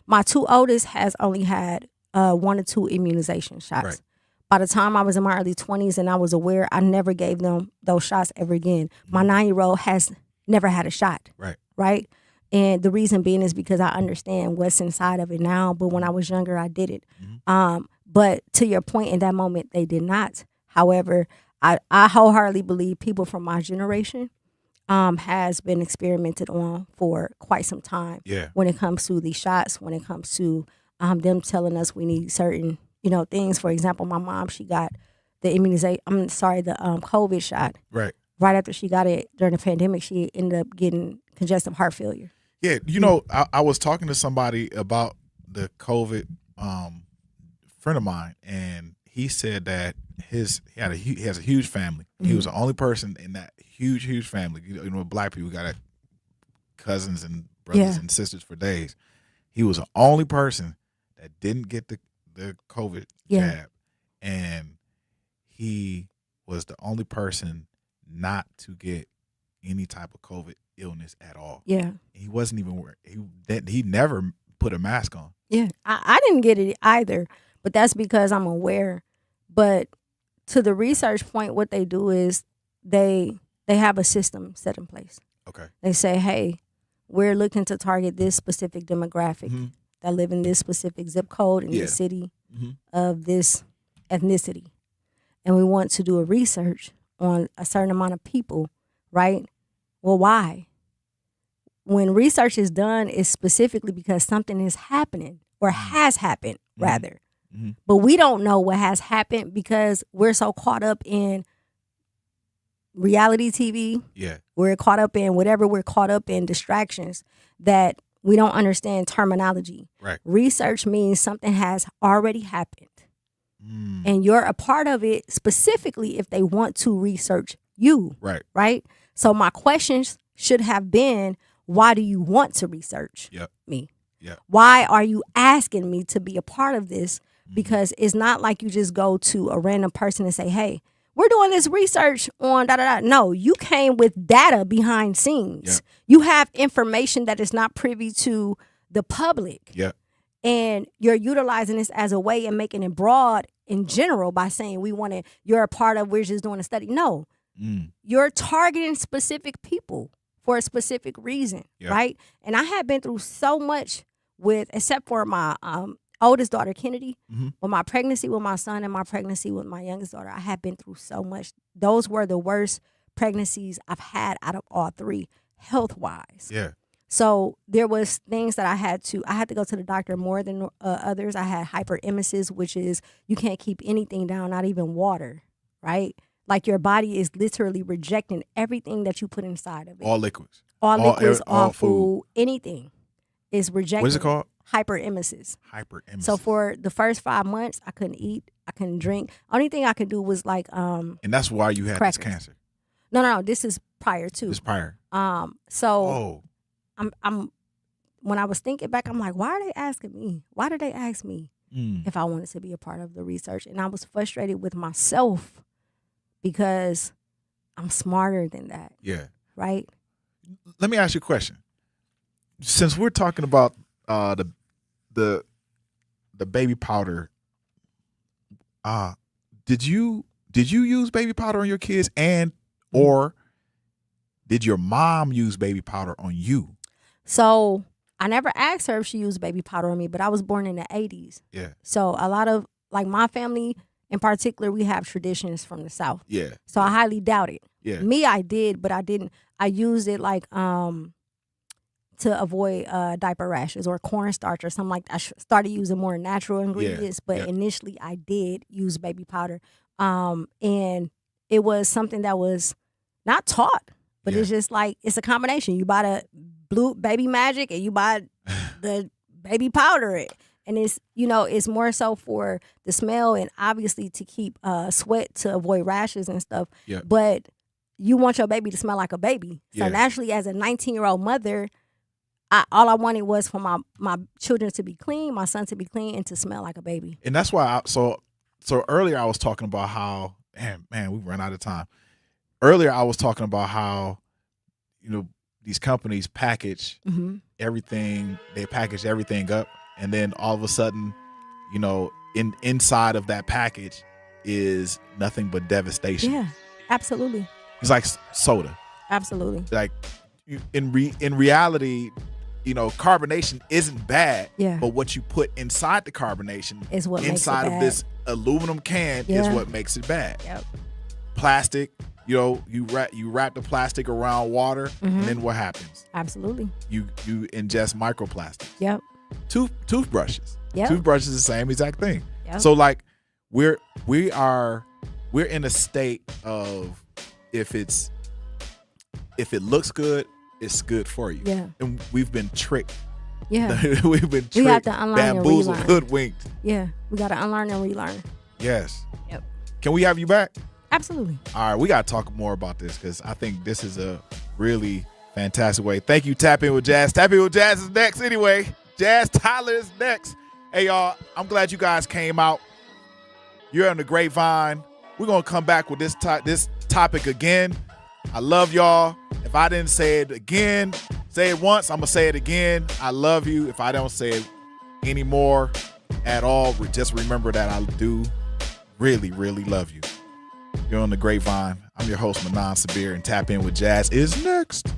my 2 oldest has only had 1 or 2 immunization shots. Right. By the time I was in my early 20s and I was aware, I never gave them those shots ever again. My 9-year-old has never had a shot. Right. Right. And the reason being is because I understand what's inside of it now. But when I was younger, I did it. But to your point, in that moment, they did not. However, I wholeheartedly believe people from my generation has been experimented on for quite some time. Yeah. When it comes to these shots, when it comes to them telling us we need certain, things. For example, my mom, she got the COVID shot. Right. Right after she got it during the pandemic, she ended up getting congestive heart failure. Yeah, I was talking to somebody about the COVID friend of mine, and he said that he has a huge family. Mm-hmm. He was the only person in that huge family. Black people got cousins and brothers and sisters for days. He was the only person that didn't get the COVID jab, and he was the only person not to get any type of COVID illness at all. Yeah. He wasn't even wearing, he never put a mask on. Yeah. I didn't get it either, but that's because I'm aware. But to the research point, what they do is they have a system set in place. Okay. They say, hey, we're looking to target this specific demographic that live in this specific zip code in this city of this ethnicity. And we want to do a research on a certain amount of people, right? Well, why? When research is done, it's specifically because something is happening or has happened, rather. Mm-hmm. But we don't know what has happened because we're so caught up in reality TV. Yeah. We're caught up in whatever we're caught up in, distractions, that we don't understand terminology. Right. Research means something has already happened. And you're a part of it specifically if they want to research you. Right. Right? So my questions should have been, why do you want to research me? Yep. Why are you asking me to be a part of this? Because it's not like you just go to a random person and say, hey, we're doing this research on da-da-da. No, you came with data behind scenes. Yep. You have information that is not privy to the public. Yeah. And you're utilizing this as a way and making it broad in general by saying you're a part of, we're just doing a study. No, you're targeting specific people for a specific reason, right? And I have been through so much except for my oldest daughter, Kennedy, with my pregnancy with my son and my pregnancy with my youngest daughter, I have been through so much. Those were the worst pregnancies I've had out of all three, health-wise. Yeah. So there was things that I had to go to the doctor more than others. I had hyperemesis, which is you can't keep anything down, not even water, right? Like your body is literally rejecting everything that you put inside of it. All liquids. All food, anything is rejected. What is it called? Hyperemesis. Hyperemesis. So for the first 5 months, I couldn't eat, I couldn't drink. Only thing I could do was like And that's why you had crackers. this cancer. No, this is prior to. This prior. So I'm when I was thinking back, I'm like, why are they asking me? Why did they ask me if I wanted to be a part of the research? And I was frustrated with myself because I'm smarter than that. Yeah. Right? Let me ask you a question. Since we're talking about the baby powder, did you use baby powder on your kids or did your mom use baby powder on you? So I never asked her if she used baby powder on me, but I was born in the 80s. Yeah. So a lot of, like my family in particular, we have traditions from the South. Yeah. So I highly doubt it. Yeah. Me, I did, but I didn't. I used it like to avoid diaper rashes or cornstarch or something like that. I started using more natural ingredients, but initially I did use baby powder. And it was something that was not taught, but it's just like, it's a combination. You buy the blue baby magic and you buy the baby powder. And it's, it's more so for the smell and obviously to keep sweat to avoid rashes and stuff. Yeah. But you want your baby to smell like a baby. So naturally, as a 19-year-old mother, all I wanted was for my children to be clean, my son to be clean, and to smell like a baby. And that's why so earlier I was talking about how, man, we ran out of time. Earlier I was talking about how, these companies package everything, they package everything up, and then all of a sudden, inside of that package is nothing but devastation. Yeah, absolutely. It's like soda. Absolutely. Like in reality, carbonation isn't bad. Yeah. But what you put inside the carbonation is what inside makes it of bad. this aluminum can is what makes it bad. Yep. Plastic, you wrap the plastic around water, and then what happens? Absolutely. You ingest microplastics. Yep. Toothbrushes. Yep. Toothbrushes is the same exact thing. Yep. So like we're in a state of if it looks good, it's good for you. Yeah. And we've been tricked. Yeah. We've been tricked, we have to unlearn bamboozled, and relearn. hoodwinked. Yeah. We got to unlearn and relearn. Yes. Yep. Can we have you back? Absolutely. All right, we got to talk more about this because I think this is a really fantastic way. Thank you, Tap In with Jazz. Tap In with Jazz is next anyway. Jazz Tyler is next. Hey, y'all, I'm glad you guys came out. You're on the Grapevine. We're going to come back with this topic again. I love y'all. If I didn't say it again, say it once, I'm going to say it again. I love you. If I don't say it anymore at all, just remember that I do really, really love you. You're on the Grapevine. I'm your host, Manan Sabir, and Tap In with Jazz is next.